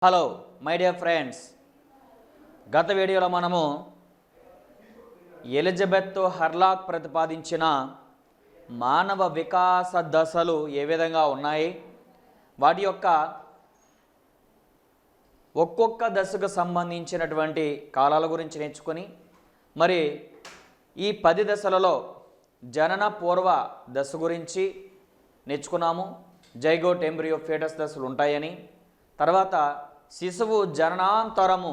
Hello my dear friends, గత వీడియోలో మనము ఎలిజబెత్ హర్లాక్ ప్రతిపాదించిన మానవ వికాస దశలు ఏ విధంగా ఉన్నాయి, వాటి యొక్క ఒక్కొక్క దశకు సంబంధించినటువంటి కాలాల గురించి నేర్చుకొని మరి ఈ 10 దశలలో జనన పూర్వ దశ గురించి నేర్చుకున్నాము. జైగోట్, ఎంబ్రియో, ఫీటస్ దశలు ఉంటాయని, తర్వాత శిశువు జననాంతరము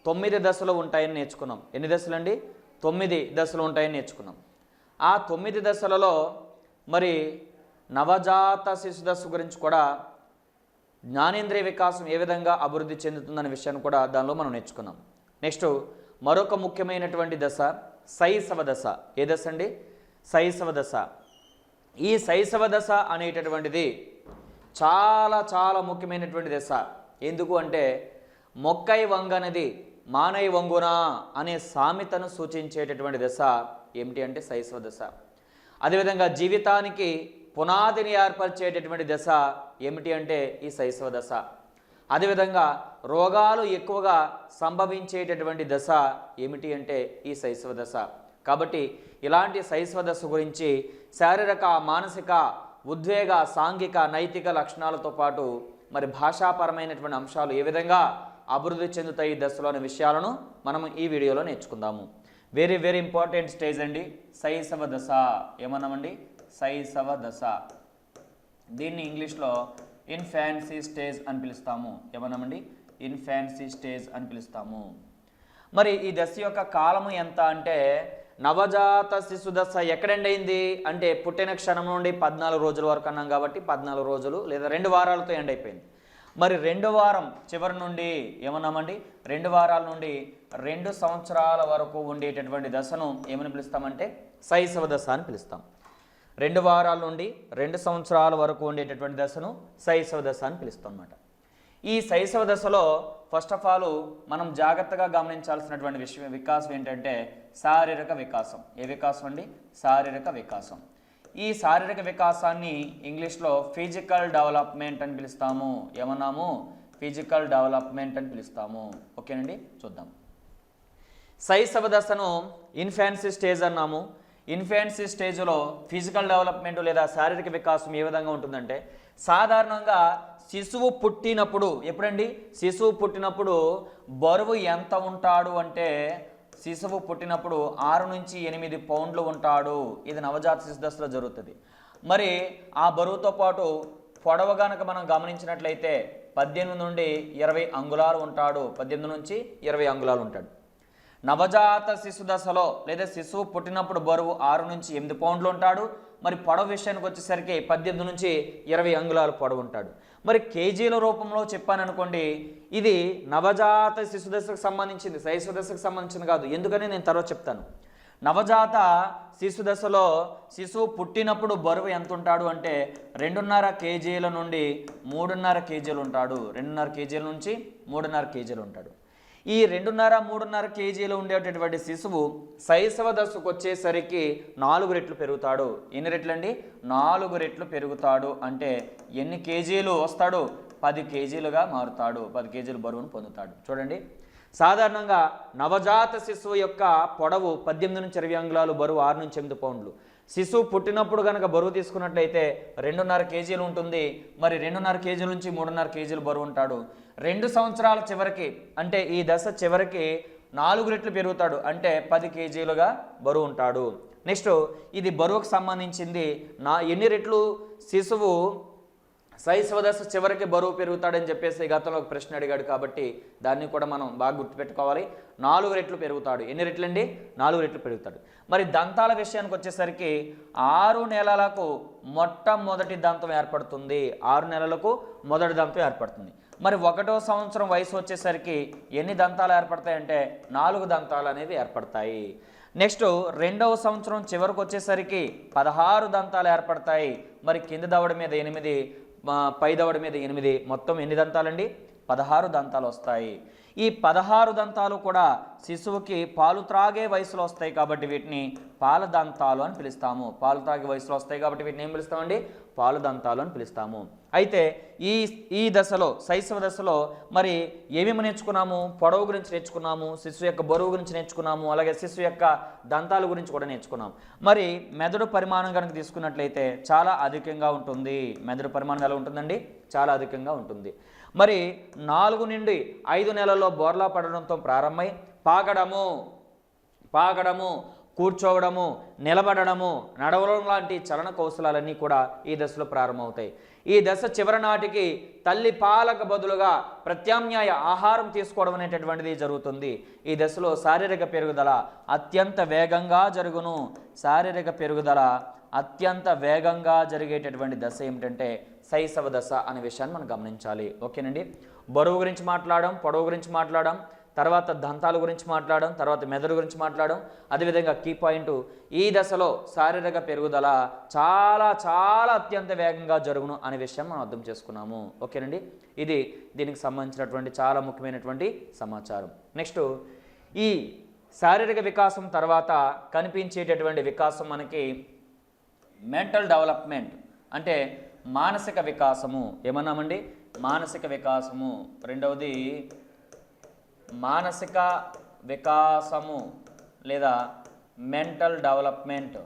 9 దశలు ఉంటాయని నేర్చుకున్నాం. ఎన్ని దశలండి? 9 దశలు ఉంటాయని నేర్చుకున్నాం. ఆ 9 దశలలో మరి నవజాత శిశు దశ గురించి కూడా, జ్ఞానేంద్రియ వికాసం ఏ విధంగా అభివృద్ధి చెందుతుందనే విషయాన్ని కూడా దానిలో మనం నేర్చుకున్నాం. నెక్స్ట్ మరొక ముఖ్యమైనటువంటి దశ శైశవ దశ. ఏ దశ అండి? శైశవ దశ. ఈ శైశవ దశ అనేటటువంటిది చాలా చాలా ముఖ్యమైనటువంటి దశ. ఎందుకు అంటే మొక్కై వంగనది మానై వంగునా అనే సామెతను సూచించేటటువంటి దశ ఏమిటి అంటే శైశవ దశ. అదేవిధంగా జీవితానికి పునాదిని ఏర్పరిచేటటువంటి దశ ఏమిటి అంటే ఈ శైశవ దశ. అదేవిధంగా రోగాలు ఎక్కువగా సంభవించేటటువంటి దశ ఏమిటి అంటే ఈ శైశవ దశ. కాబట్టి ఇలాంటి శైశవ దశ గురించి శారీరక, మానసిక, ఉద్వేగ, సాంఘిక, నైతిక లక్షణాలతో పాటు మరి భాషాపరమైనటువంటి అంశాలు ఏ విధంగా అభివృద్ధి చెందుతాయి ఈ దశలో అనే విషయాలను మనం ఈ వీడియోలో నేర్చుకుందాము. వెరీ వెరీ ఇంపార్టెంట్ స్టేజ్ అండి శైశవ దశ. ఏమన్నామండి? శైశవ దశ. దీన్ని ఇంగ్లీష్లో ఇన్ఫాన్సీ స్టేజ్ అని పిలుస్తాము. ఏమన్నామండి? ఇన్ఫాన్సీ స్టేజ్ అని పిలుస్తాము. మరి ఈ దశ యొక్క కాలము ఎంత అంటే, నవజాత శిశు దశ ఎక్కడండి అయింది అంటే పుట్టిన క్షణం నుండి 14 రోజుల వరకు అన్నాం కాబట్టి 14 రోజులు లేదా 2 వారాలతో ఎండ్ అయిపోయింది. మరి 2 వారం చివరి నుండి ఏమన్నామండి? 2 వారాల నుండి 2 సంవత్సరాల వరకు ఉండేటటువంటి దశను ఏమని పిలుస్తామంటే శైశవ దశ అని పిలుస్తాం. 2 వారాల నుండి 2 సంవత్సరాల వరకు ఉండేటటువంటి దశను శైశవ దశ అని పిలుస్తాం అన్నమాట. ఈ శైశవ దశలో ఫస్ట్ ఆఫ్ ఆల్ మనం జాగ్రత్తగా గమనించాల్సినటువంటి వికాసం ఏంటంటే శారీరక వికాసం. ఏ వికాసం అండి? శారీరక వికాసం. ఈ శారీరక వికాసాన్ని ఇంగ్లీష్లో ఫిజికల్ డెవలప్మెంట్ అని పిలుస్తాము. ఏమన్నాము? ఫిజికల్ డెవలప్మెంట్ అని పిలుస్తాము. ఓకేనండి, చూద్దాం. శైశవ దశను ఇన్ఫాన్సీ స్టేజ్ అన్నాము. ఇన్ఫాన్సీ స్టేజ్లో ఫిజికల్ డెవలప్మెంట్ లేదా శారీరక వికాసం ఏ విధంగా ఉంటుందంటే, సాధారణంగా శిశువు పుట్టినప్పుడు, ఎప్పుడండి? శిశువు పుట్టినప్పుడు బరువు ఎంత ఉంటాడు అంటే, శిశువు పుట్టినప్పుడు 6 నుంచి 8 పౌండ్లు ఉంటాడు. ఇది నవజాత శిశు దశలో జరుగుతుంది. మరి ఆ బరువుతో పాటు పొడవు కనుక మనం గమనించినట్లయితే 18 నుండి 20 అంగుళాలు ఉంటాడు. 18 నుంచి 20 అంగుళాలు ఉంటాడు. నవజాత శిశు దశలో లేదా శిశువు పుట్టినప్పుడు బరువు 6 నుంచి 8 పౌండ్లు ఉంటాడు. మరి పొడవు విషయానికి వచ్చేసరికి 18 నుంచి 20 అంగుళాలు పొడవు ఉంటాడు. మరి కేజీల రూపంలో చెప్పాననుకోండి, ఇది నవజాత శిశు దశకు సంబంధించింది, శైశవ దశకు సంబంధించింది కాదు. ఎందుకని నేను తర్వాత చెప్తాను. నవజాత శిశు దశలో శిశువు పుట్టినప్పుడు బరువు ఎంత ఉంటాడు అంటే 2.5 కేజీల నుండి 3.5 కేజీలు ఉంటాడు. 2.5 కేజీల నుంచి 3.5 కేజీలు ఉంటాడు. ఈ 2.5-3.5 కేజీలు ఉండేటటువంటి శిశువు శైశవ దశకు వచ్చేసరికి 4 రెట్లు పెరుగుతాడు. ఎన్ని రెట్లు అండి? 4 రెట్లు పెరుగుతాడు. అంటే ఎన్ని కేజీలు వస్తాడు? 10 కేజీలుగా మారుతాడు. 10 కేజీలు బరువును పొందుతాడు. చూడండి, సాధారణంగా నవజాత శిశువు యొక్క పొడవు 18 నుంచి 20 అంగుళాలు, బరువు 6 నుంచి 8 పౌండ్లు. శిశువు పుట్టినప్పుడు కనుక బరువు తీసుకున్నట్లయితే 2.5 కేజీలు ఉంటుంది. మరి 2.5 కేజీల నుంచి 3.5 కేజీలు బరువు ఉంటాడు. 2 సంవత్సరాల చివరికి అంటే ఈ దశ చివరికి 4 రెట్లు పెరుగుతాడు. అంటే 10 కేజీలుగా బరువు ఉంటాడు. నెక్స్ట్ ఇది బరువుకు సంబంధించింది. ఎన్ని రెట్లు శిశువు శైశవ దశ చివరికి బరువు పెరుగుతాడని చెప్పేసి గతంలో ఒక ప్రశ్న అడిగాడు కాబట్టి దాన్ని కూడా మనం బాగా గుర్తుపెట్టుకోవాలి. 4 రెట్లు పెరుగుతాడు. ఎన్ని రెట్లండి? 4 రెట్లు పెరుగుతాడు. మరి దంతాల విషయానికి వచ్చేసరికి 6 నెలలకు మొట్టమొదటి దంతం ఏర్పడుతుంది. 6 నెలలకు మొదటి దంతం ఏర్పడుతుంది. మరి 1వ సంవత్సరం వయసు వచ్చేసరికి ఎన్ని దంతాలు ఏర్పడతాయంటే 4 దంతాలు అనేవి ఏర్పడతాయి. నెక్స్ట్ 2వ సంవత్సరం చివరికి వచ్చేసరికి 16 దంతాలు ఏర్పడతాయి. మరి కింద దవడ మీద 8, పై దవడ మీద 8, మొత్తం ఎన్ని దంతాలండి? 16 దంతాలు వస్తాయి. ఈ 16 దంతాలు కూడా శిశువుకి పాలు త్రాగే వయసులో వస్తాయి కాబట్టి వీటిని పాల దంతాలు అని పిలుస్తాము. పాలు త్రాగే వయసులో వస్తాయి కాబట్టి వీటిని ఏం పిలుస్తామండి? పాలుదంతాలు అని పిలుస్తాము. అయితే ఈ దశలో శైశవ దశలో మరి ఏమేమి నేర్చుకున్నాము? పొడవు గురించి నేర్చుకున్నాము, శిశువు యొక్క బరువు గురించి నేర్చుకున్నాము, అలాగే శిశువు యొక్క దంతాల గురించి కూడా నేర్చుకున్నాం. మరి మెదడు పరిమాణం కనుక తీసుకున్నట్లయితే చాలా అధికంగా ఉంటుంది. మెదడు పరిమాణం ఎలా ఉంటుందండి? చాలా అధికంగా ఉంటుంది. మరి 4 నుండి 5 నెలల్లో బోర్లా పడడంతో ప్రారంభమై పాకడము, కూర్చోవడము, నిలబడము, నడవడం లాంటి చలన కౌశలాలన్నీ కూడా ఈ దశలో ప్రారంభమవుతాయి. ఈ దశ చివరి నాటికి తల్లి పాలకు బదులుగా ప్రత్యామ్నాయ ఆహారం తీసుకోవడం అనేటటువంటిది జరుగుతుంది. ఈ దశలో శారీరక పెరుగుదల అత్యంత వేగంగా జరుగును. శారీరక పెరుగుదల అత్యంత వేగంగా జరిగేటటువంటి దశ ఏమిటంటే శైశవ దశ అనే విషయాన్ని మనం గమనించాలి. ఓకేనండి. బరువు గురించి మాట్లాడడం, పొడవు గురించి మాట్లాడడం, తర్వాత దంతాల గురించి మాట్లాడడం, తర్వాత మెదడు గురించి మాట్లాడడం, అదేవిధంగా కీ పాయింట్ ఈ దశలో శారీరక పెరుగుదల చాలా చాలా అత్యంత వేగంగా జరుగును అనే విషయం మనం అర్థం చేసుకున్నాము. ఓకేనండి. ఇది దీనికి సంబంధించినటువంటి చాలా ముఖ్యమైనటువంటి సమాచారం. నెక్స్ట్ ఈ శారీరక వికాసం తర్వాత కనిపించేటటువంటి వికాసం మనకి మెంటల్ డెవలప్మెంట్ అంటే మానసిక వికాసము. ఏమన్నామండి? మానసిక వికాసము. రెండవది మానసిక వికాసము లేదా మెంటల్ డెవలప్మెంట్.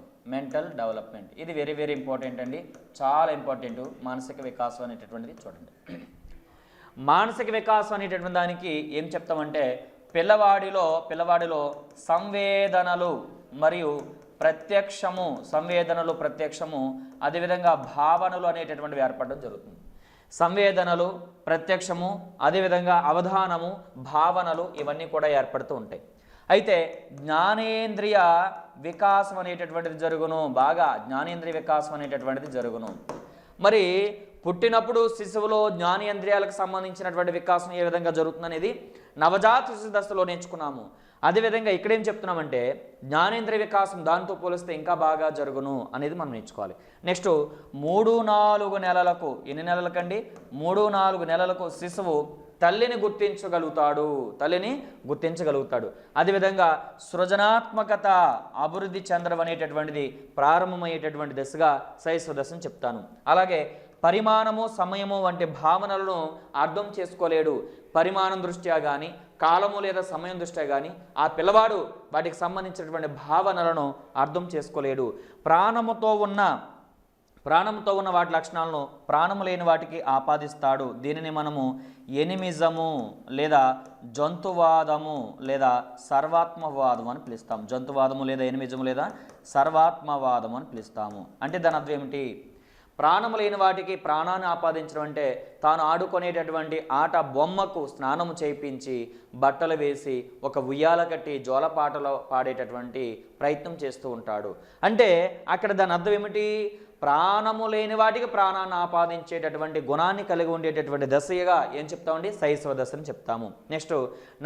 ఇది వెరీ వెరీ ఇంపార్టెంట్ అండి, చాలా ఇంపార్టెంట్. మానసిక వికాసం అనేటటువంటిది చూడండి. మానసిక వికాసం అనేటటువంటి దానికి ఏం చెప్తామంటే పిల్లవాడిలో సంవేదనలు మరియు ప్రత్యక్షము అదేవిధంగా భావనలు అనేటటువంటివి ఏర్పడడం జరుగుతుంది. సంవేదనలు, ప్రత్యక్షము, అదేవిధంగా అవధానము, భావనలు ఇవన్నీ కూడా ఏర్పడుతూ ఉంటాయి. అయితే జ్ఞానేంద్రియ వికాసం అనేటటువంటిది జరుగును. జ్ఞానేంద్రియ వికాసం అనేటటువంటిది జరుగును. మరి పుట్టినప్పుడు శిశువులో జ్ఞానేంద్రియాలకు సంబంధించినటువంటి వికాసం ఏ విధంగా జరుగుతుందనేది నవజాత శిశు దశలో నేర్చుకున్నాము. అదేవిధంగా ఇక్కడేం చెప్తున్నామంటే జ్ఞానేంద్రియ వికాసం దాంతో పోలిస్తే ఇంకా బాగా జరుగును అనేది మనం నేర్చుకోవాలి. నెక్స్ట్ 3-4 నెలలకు, ఎన్ని నెలలకండి? 3-4 నెలలకు శిశువు తల్లిని గుర్తించగలుగుతాడు. అదేవిధంగా సృజనాత్మకత అభివృద్ధి చెందడం అనేటటువంటిది ప్రారంభమయ్యేటటువంటి దశగా శైశవ దశని చెప్తాను. అలాగే పరిమాణము, సమయము వంటి భావనలను అర్థం చేసుకోలేడు. పరిమాణం దృష్ట్యా కానీ, కాలము లేదా సమయం దృష్ట్యా కానీ ఆ పిల్లవాడు వాటికి సంబంధించినటువంటి భావనలను అర్థం చేసుకోలేడు. ప్రాణముతో ఉన్న వాటి లక్షణాలను ప్రాణము లేని వాటికి ఆపాదిస్తాడు. దీనిని మనము ఎనిమిజము లేదా జంతువాదము లేదా సర్వాత్మవాదం అని పిలుస్తాం. జంతువాదము లేదా ఎనిమిజము లేదా సర్వాత్మవాదం అని పిలుస్తాము. అంటే దాని అర్థం ఏమిటి? ప్రాణము లేని వాటికి ప్రాణాన్ని ఆపాదించడం అంటే తాను ఆడుకునేటటువంటి ఆట బొమ్మకు స్నానము చేయించి బట్టలు వేసి ఒక ఉయ్యాల కట్టి జోలపాటలో పాడేటటువంటి ప్రయత్నం చేస్తూ ఉంటాడు. అంటే అక్కడ దాని అర్థం ఏమిటి? ప్రాణము లేని వాటికి ప్రాణాన్ని ఆపాదించేటటువంటి గుణాన్ని కలిగి ఉండేటటువంటి దశగా ఏం చెప్తామండి? శైశవ దశని చెప్తాము. Next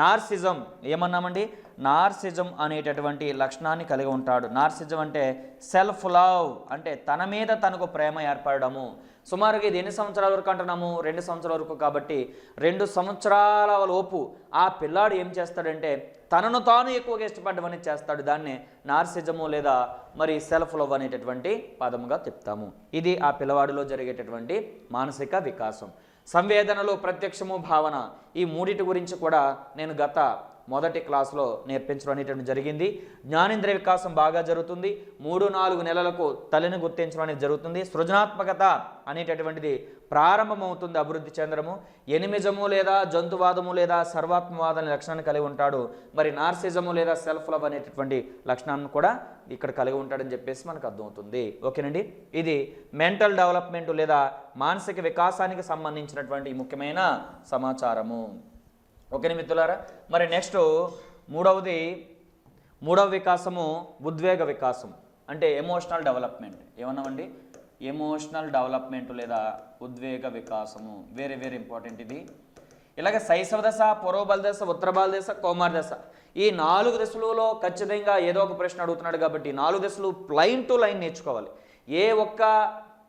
narcissism. ఏమన్నామండి? నార్సిజం అనేటటువంటి లక్షణాన్ని కలిగి ఉంటాడు. నార్సిజం అంటే సెల్ఫ్ లవ్, అంటే తన మీద తనకు ప్రేమ ఏర్పడము. సుమారుగా ఇది ఎన్ని సంవత్సరాల వరకు అంటున్నాము? 2 సంవత్సరాల వరకు. కాబట్టి 2 సంవత్సరాల లోపు ఆ పిల్లాడు ఏం చేస్తాడంటే తనను తాను ఎక్కువగా ఇష్టపడడం అనేది చేస్తాడు. దాన్ని నార్సిజము లేదా మరి సెల్ఫ్ లవ్ అనేటటువంటి పదముగా చెప్తాము. ఇది ఆ పిల్లవాడిలో జరిగేటటువంటి మానసిక వికాసం. సంవేదనలు, ప్రత్యక్షము, భావన ఈ మూడిటి గురించి కూడా నేను గత మొదటి క్లాసులో నేర్పించడం అనేటువంటి జరిగింది. జ్ఞానేంద్రియ వికాసం బాగా జరుగుతుంది. 3-4 నెలలకు తల్లిని గుర్తించడం అనేది జరుగుతుంది. సృజనాత్మకత అనేటటువంటిది ప్రారంభమవుతుంది అభివృద్ధి చెందడము. ఎనిమిజము లేదా జంతువాదము లేదా సర్వాత్మవాదం లక్షణాన్ని కలిగి ఉంటాడు. మరి నార్సిజము లేదా సెల్ఫ్ లవ్ అనేటటువంటి లక్షణాన్ని కూడా ఇక్కడ కలిగి ఉంటాడని చెప్పేసి మనకు అర్థమవుతుంది. ఓకేనండి. ఇది మెంటల్ డెవలప్మెంట్ లేదా మానసిక వికాసానికి సంబంధించినటువంటి ముఖ్యమైన సమాచారము. ఓకేనా మిత్రులారా? మరి నెక్స్ట్ మూడవ వికాసము ఉద్వేగ వికాసం అంటే ఎమోషనల్ డెవలప్మెంట్. ఏమన్నామండి? ఎమోషనల్ డెవలప్మెంట్ లేదా ఉద్వేగ వికాసము. వెరీ వెరీ ఇంపార్టెంట్ ఇది. ఇలాగ శైశవ దశ, పూర్వబాల దశ, ఉత్తరబాల దశ, కౌమార దశ ఈ 4 దశలలో ఖచ్చితంగా ఏదో ఒక ప్రశ్న అడుగుతున్నాడు. కాబట్టి 4 దశలు లైన్ టు లైన్ నేర్చుకోవాలి. ఏ ఒక్క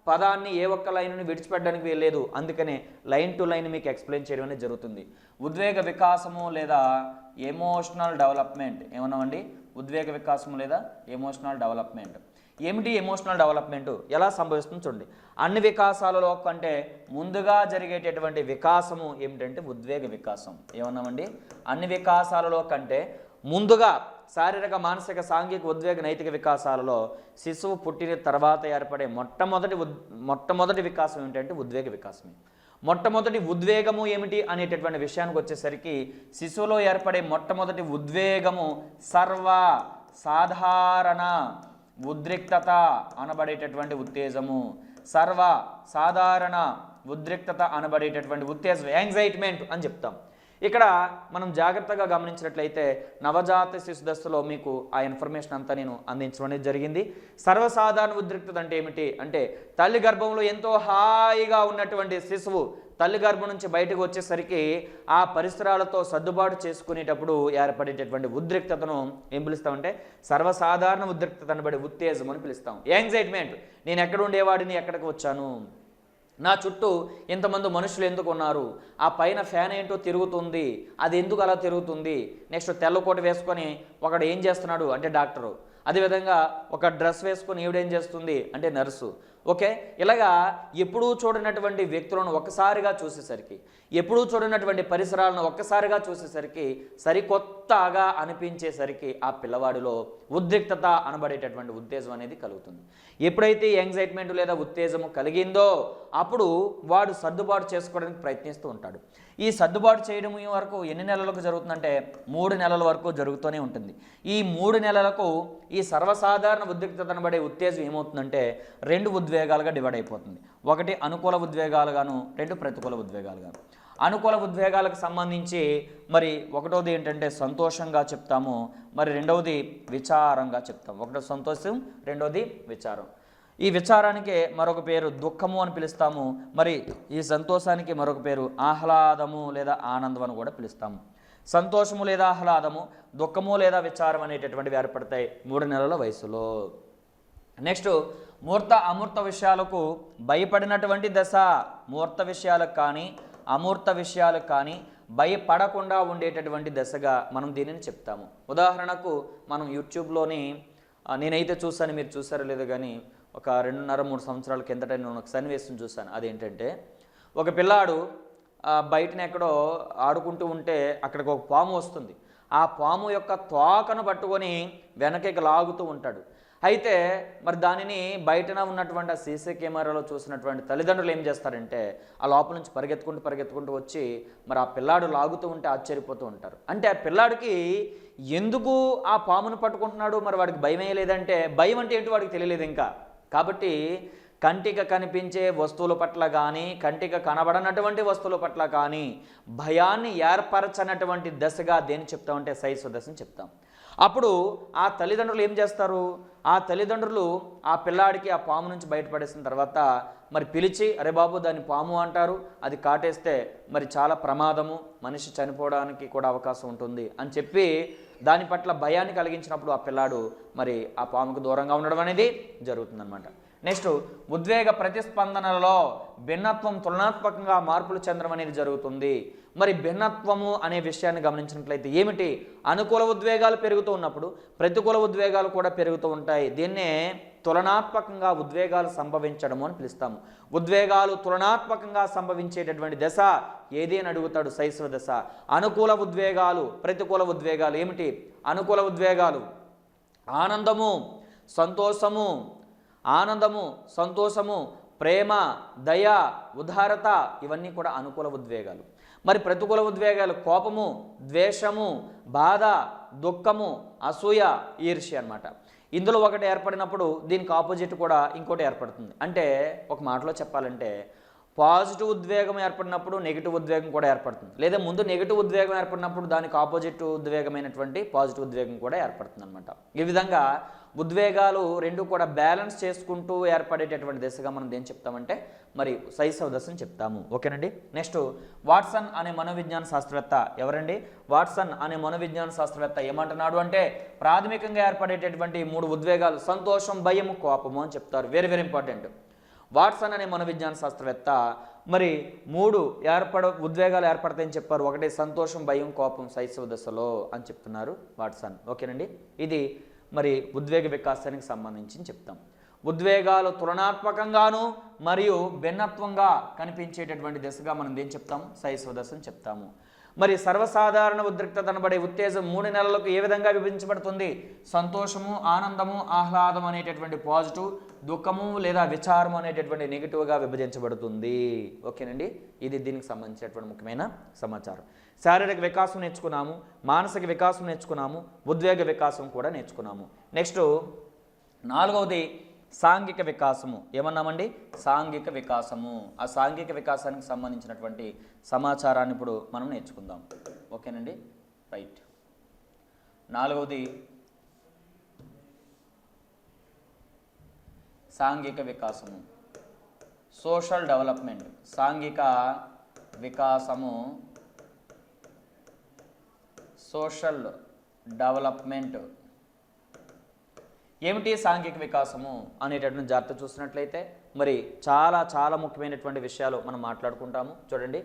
పదాన్ని ఏ ఒక్క లైన్ని విడిచిపెట్టడానికి వీల్లేదు. అందుకనే లైన్ టు లైన్ మీకు ఎక్స్ప్లెయిన్ చేయడం అనేది జరుగుతుంది. ఉద్వేగ వికాసము లేదా ఎమోషనల్ డెవలప్మెంట్. ఏమన్నామండి? ఉద్వేగ వికాసము లేదా ఎమోషనల్ డెవలప్మెంట్. ఏమిటి ఎమోషనల్ డెవలప్మెంట్ ఎలా సంభవిస్తుంది చూడండి. అన్ని వికాసాలలో కంటే ముందుగా జరిగేటటువంటి వికాసము ఏమిటంటే ఉద్వేగ వికాసం. ఏమన్నామండి? అన్ని వికాసాలలో కంటే ముందుగా శారీరక, మానసిక, సాంఘిక, ఉద్వేగ, నైతిక వికాసాలలో శిశువు పుట్టిన తర్వాత ఏర్పడే మొట్టమొదటి వికాసం ఏమిటంటే ఉద్వేగ వికాసమే. మొట్టమొదటి ఉద్వేగము ఏమిటి అనేటటువంటి విషయానికి వచ్చేసరికి శిశువులో ఏర్పడే మొట్టమొదటి ఉద్వేగము సర్వ సాధారణ ఉద్రిక్తత అనబడేటటువంటి ఉత్తేజము. సర్వ సాధారణ ఉద్రిక్తత అనబడేటటువంటి ఉత్తేజం, యాంగ్జైట్మెంట్ అని చెప్తాం. ఇక్కడ మనం జాగ్రత్తగా గమనించినట్లయితే నవజాత శిశు దశలో మీకు ఆ ఇన్ఫర్మేషన్ అంతా నేను అందించడం అనేది జరిగింది. సర్వసాధారణ ఉద్రిక్తత అంటే ఏమిటి అంటే తల్లి గర్భంలో ఎంతో హాయిగా ఉన్నటువంటి శిశువు తల్లి గర్భం నుంచి బయటకు వచ్చేసరికి ఆ పరిసరాలతో సర్దుబాటు చేసుకునేటప్పుడు ఏర్పడేటటువంటి ఉద్రిక్తతను ఏం పిలుస్తామంటే సర్వసాధారణ ఉద్రిక్తత అనబడే ఉత్తేజం అని పిలుస్తాం. యాంగ్జైట్మెంట్, నేను ఎక్కడ ఉండేవాడిని, ఎక్కడికి వచ్చాను, నా చుట్టూ ఇంతమంది మనుషులు ఎందుకు ఉన్నారు, ఆ పైన ఫ్యాన్ ఏంటో తిరుగుతుంది, అది ఎందుకు అలా తిరుగుతుంది, నెక్స్ట్ తెల్లకోట వేసుకొని ఒకడు ఏం చేస్తున్నాడు అంటే డాక్టరు, అదేవిధంగా ఒక డ్రెస్ వేసుకొని ఈవిడేం చేస్తుంది అంటే నర్సు. ఓకే, ఇలాగా ఎప్పుడూ చూడనటువంటి వ్యక్తులను ఒక్కసారిగా చూసేసరికి, ఎప్పుడూ చూడనటువంటి పరిసరాలను ఒక్కసారిగా చూసేసరికి సరికొత్తగా అనిపించేసరికి ఆ పిల్లవాడిలో ఉద్రిక్తత అనబడేటటువంటి ఉత్తేజం అనేది కలుగుతుంది. ఎప్పుడైతే యాంగ్జైట్మెంట్ లేదా ఉత్తేజము కలిగిందో అప్పుడు వాడు సర్దుబాటు చేసుకోవడానికి ప్రయత్నిస్తూ ఉంటాడు. ఈ సర్దుబాటు చేయడం వరకు ఎన్ని నెలలకు జరుగుతుందంటే 3 నెలల వరకు జరుగుతూనే ఉంటుంది. ఈ 3 నెలలకు ఈ సర్వసాధారణ ఉద్రిక్తత అనబడే ఉత్తేజం ఏమవుతుందంటే 2 ఉద్వేగాలుగా డివైడ్ అయిపోతుంది. ఒకటి అనుకూల ఉద్వేగాలుగాను, 2 ప్రతికూల ఉద్వేగాలుగాను. అనుకూల ఉద్వేగాలకు సంబంధించి మరి ఒకటోది ఏంటంటే సంతోషంగా చెప్తాము, మరి రెండవది విచారంగా చెప్తాము. ఒకటో సంతోషం, రెండవది విచారం. ఈ విచారానికి మరొక పేరు దుఃఖము అని పిలుస్తాము. మరి ఈ సంతోషానికి మరొక పేరు ఆహ్లాదము లేదా ఆనందం అని కూడా పిలుస్తాము. సంతోషము లేదా ఆహ్లాదము, దుఃఖము లేదా విచారం అనేటటువంటివి ఏర్పడతాయి 3 నెలల వయసులో. నెక్స్ట్ మూర్త అమూర్త విషయాలకు భయపడినటువంటి దశ. మూర్త విషయాలకు కానీ అమూర్త విషయాలకు కానీ భయపడకుండా ఉండేటటువంటి దశగా మనం దీనిని చెప్తాము. ఉదాహరణకు మనం యూట్యూబ్లోని నేనైతే చూసాను, మీరు చూసారో లేదో కానీ ఒక 2.5-3 సంవత్సరాల కిందట నేను ఒక సన్నివేశం చూశాను. అదేంటంటే ఒక పిల్లాడు బయటన ఎక్కడో ఆడుకుంటూ ఉంటే అక్కడికి ఒక పాము వస్తుంది. ఆ పాము యొక్క తోకను పట్టుకొని వెనకకి లాగుతూ ఉంటాడు. అయితే మరి దానిని బయటన ఉన్నటువంటి ఆ సీసీ కెమెరాలో చూసినటువంటి తల్లిదండ్రులు ఏం చేస్తారంటే ఆ లోపల నుంచి పరిగెత్తుకుంటూ వచ్చి మరి ఆ పిల్లాడు లాగుతూ ఉంటే ఆశ్చర్యపోతూ ఉంటారు. అంటే ఆ పిల్లాడికి ఎందుకు ఆ పామును పట్టుకుంటున్నాడు, మరి వాడికి భయం లేదంటే భయం అంటే ఏంటి వాడికి తెలియలేదు ఇంకా. కాబట్టి కంటికి కనిపించే వస్తువుల పట్ల కానీ కంటికి కనబడనటువంటి వస్తువుల పట్ల కానీ భయాన్ని ఏర్పరచనటువంటి దశగా దేన్ని చెప్తామంటే శైశవ దశని చెప్తాం. అప్పుడు ఆ తల్లిదండ్రులు ఏం చేస్తారు, ఆ తల్లిదండ్రులు ఆ పిల్లాడికి ఆ పాము నుంచి బయటపడేసిన తర్వాత మరి పిలిచి అరే బాబు దాన్ని పాము అంటారు, అది కాటేస్తే మరి చాలా ప్రమాదము, మనిషి చనిపోవడానికి కూడా అవకాశం ఉంటుంది అని చెప్పి దాని పట్ల భయాన్ని కలిగించినప్పుడు ఆ పిల్లాడు మరి ఆ పాముకు దూరంగా ఉండడం అనేది జరుగుతుందన్నమాట. నెక్స్ట్ ఉద్వేగ ప్రతిస్పందనలలో భిన్నత్వం తులనాత్మకంగా మార్పులు చెందడం అనేది జరుగుతుంది. మరి భిన్నత్వము అనే విషయాన్ని గమనించినట్లయితే ఏమిటి, అనుకూల ఉద్వేగాలు పెరుగుతూ ఉన్నప్పుడు ప్రతికూల ఉద్వేగాలు కూడా పెరుగుతూ ఉంటాయి. దీన్నే తులనాత్మకంగా ఉద్వేగాలు సంభవించడము అని పిలుస్తాము. ఉద్వేగాలు తులనాత్మకంగా సంభవించేటటువంటి దశ ఏది అని అడుగుతాడు శైశవ దశ. అనుకూల ఉద్వేగాలు, ప్రతికూల ఉద్వేగాలు ఏమిటి? అనుకూల ఉద్వేగాలు ఆనందము, సంతోషము, ఆనందము, సంతోషము, ప్రేమ, దయ, ఉదారత, ఇవన్నీ కూడా అనుకూల ఉద్వేగాలు. మరి ప్రతికూల ఉద్వేగాలు కోపము, ద్వేషము, బాధ, దుఃఖము, అసూయ, ఈర్ష్య అన్నమాట. ఇందులో ఒకటి ఏర్పడినప్పుడు దీనికి ఆపోజిట్ కూడా ఇంకోటి ఏర్పడుతుంది. అంటే ఒక మాటలో చెప్పాలంటే పాజిటివ్ ఉద్వేగం ఏర్పడినప్పుడు నెగిటివ్ ఉద్వేగం కూడా ఏర్పడుతుంది, లేదా ముందు నెగిటివ్ ఉద్వేగం ఏర్పడినప్పుడు దానికి ఆపోజిట్ ఉద్వేగమైనటువంటి పాజిటివ్ ఉద్వేగం కూడా ఏర్పడుతుంది అనమాట. ఈ విధంగా ఉద్వేగాలు రెండు కూడా బ్యాలెన్స్ చేసుకుంటూ ఏర్పడేటటువంటి దశగా మనం ఏం చెప్తామంటే మరి శైశవ దశని చెప్తాము. ఓకేనండి. నెక్స్ట్ వాట్సన్ అనే మనోవిజ్ఞాన శాస్త్రవేత్త ఎవరండి? వాట్సన్ అనే మనోవిజ్ఞాన శాస్త్రవేత్త ఏమంటున్నాడు అంటే ప్రాథమికంగా ఏర్పడేటటువంటి 3 ఉద్వేగాలు సంతోషం, భయం, కోపము అని చెప్తారు. Very very important. వాట్సన్ అనే మనోవిజ్ఞాన శాస్త్రవేత్త మరి 3 ఉద్వేగాలు ఏర్పడతాయని చెప్పారు. ఒకటి సంతోషం, భయం, కోపం శైశవ దశలో అని చెప్తున్నారు వాట్సన్. ఓకేనండి. ఇది మరి ఉద్వేగ వికాసానికి సంబంధించి చెప్తాం. ఉద్వేగాలు తులనాత్మకంగాను మరియు భిన్నత్వంగా కనిపించేటటువంటి దశగా మనం ఏం చెప్తాము, శైశవ దశను చెప్తాము. మరి సర్వసాధారణ ఉద్రిక్తత అనబడే ఉత్తేజం 3 నెలలకు ఏ విధంగా విభజించబడుతుంది? సంతోషము, ఆనందము, ఆహ్లాదం అనేటటువంటి పాజిటివ్, దుఃఖము లేదా విచారము అనేటటువంటి నెగిటివ్గా విభజించబడుతుంది. ఓకేనండి, ఇది దీనికి సంబంధించినటువంటి ముఖ్యమైన సమాచారం. శారీరక వికాసం నేర్చుకున్నాము, మానసిక వికాసం నేర్చుకున్నాము, ఉద్వేగ వికాసం కూడా నేర్చుకున్నాము. నెక్స్ట్ 4వది సాంఘిక వికాసము. ఏమన్నామండి? సాంఘిక వికాసము. ఆ సాంఘిక వికాసానికి సంబంధించినటువంటి సమాచారాన్ని ఇప్పుడు మనం నేర్చుకుందాం. ఓకేనండి, రైట్. 4వది సాంఘిక వికాసము, సోషల్ డెవలప్మెంట్. సాంఘిక వికాసము, సోషల్ డెవలప్మెంట్. ఏమిటి సాంఘిక వికాసము అనేటటువంటి జాగ్రత్త చూసినట్లయితే మరి చాలా చాలా ముఖ్యమైనటువంటి విషయాలు మనం మాట్లాడుకుంటాము. చూడండి,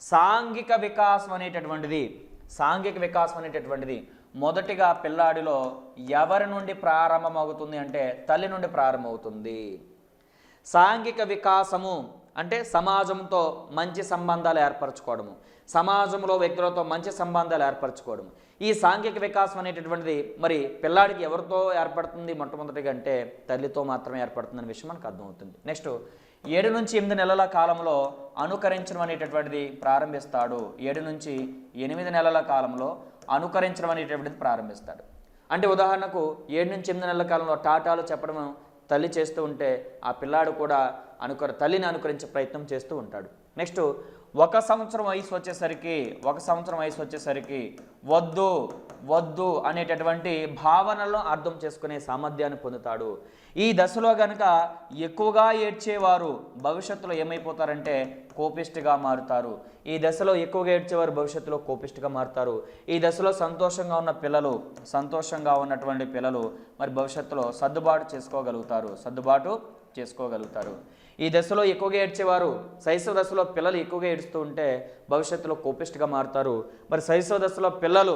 సాంఘిక వికాసం అనేటటువంటిది మొదటిగా పిల్లాడిలో ఎవరి నుండి ప్రారంభమవుతుంది అంటే తల్లి నుండి ప్రారంభమవుతుంది. సాంఘిక వికాసము అంటే సమాజంతో మంచి సంబంధాలు ఏర్పరచుకోవడము, సమాజంలో వ్యక్తులతో మంచి సంబంధాలు ఏర్పరచుకోవడం. ఈ సాంఘిక వికాసం అనేటటువంటిది మరి పిల్లాడికి ఎవరితో ఏర్పడుతుంది? మొట్టమొదటిగా అంటే తల్లితో మాత్రమే ఏర్పడుతుందనే విషయం మనకు అర్థమవుతుంది. నెక్స్ట్ 7 నుంచి 8 నెలల కాలంలో అనుకరించడం అనేటటువంటిది ప్రారంభిస్తాడు. 7 నుంచి 8 నెలల కాలంలో అనుకరించడం అనేటటువంటిది ప్రారంభిస్తాడు. అంటే ఉదాహరణకు 7 నుంచి 8 నెలల కాలంలో టాటాలు చెప్పడం తల్లి చేస్తూ ఉంటే ఆ పిల్లాడు కూడా తల్లిని అనుకరించే ప్రయత్నం చేస్తూ ఉంటాడు. నెక్స్ట్ 1 సంవత్సరం వయసు వచ్చేసరికి వద్దు వద్దు అనేటటువంటి భావనలను అర్థం చేసుకునే సామర్థ్యాన్ని పొందుతాడు. ఈ దశలో గనక ఎక్కువగా ఏడ్చేవారు భవిష్యత్తులో ఏమైపోతారంటే కోపిష్టిగా మారుతారు. ఈ దశలో ఎక్కువగా ఏడ్చేవారు భవిష్యత్తులో కోపిష్టిగా మారుతారు. ఈ దశలో సంతోషంగా ఉన్నటువంటి పిల్లలు మరి భవిష్యత్తులో సర్దుబాటు చేసుకోగలుగుతారు. ఈ దశలో ఎక్కువగా ఏడ్చేవారు, శైశవ దశలో పిల్లలు ఎక్కువగా ఏడుస్తూ ఉంటే భవిష్యత్తులో కోపిష్టిగా మారుతారు. మరి శైశవ దశలో పిల్లలు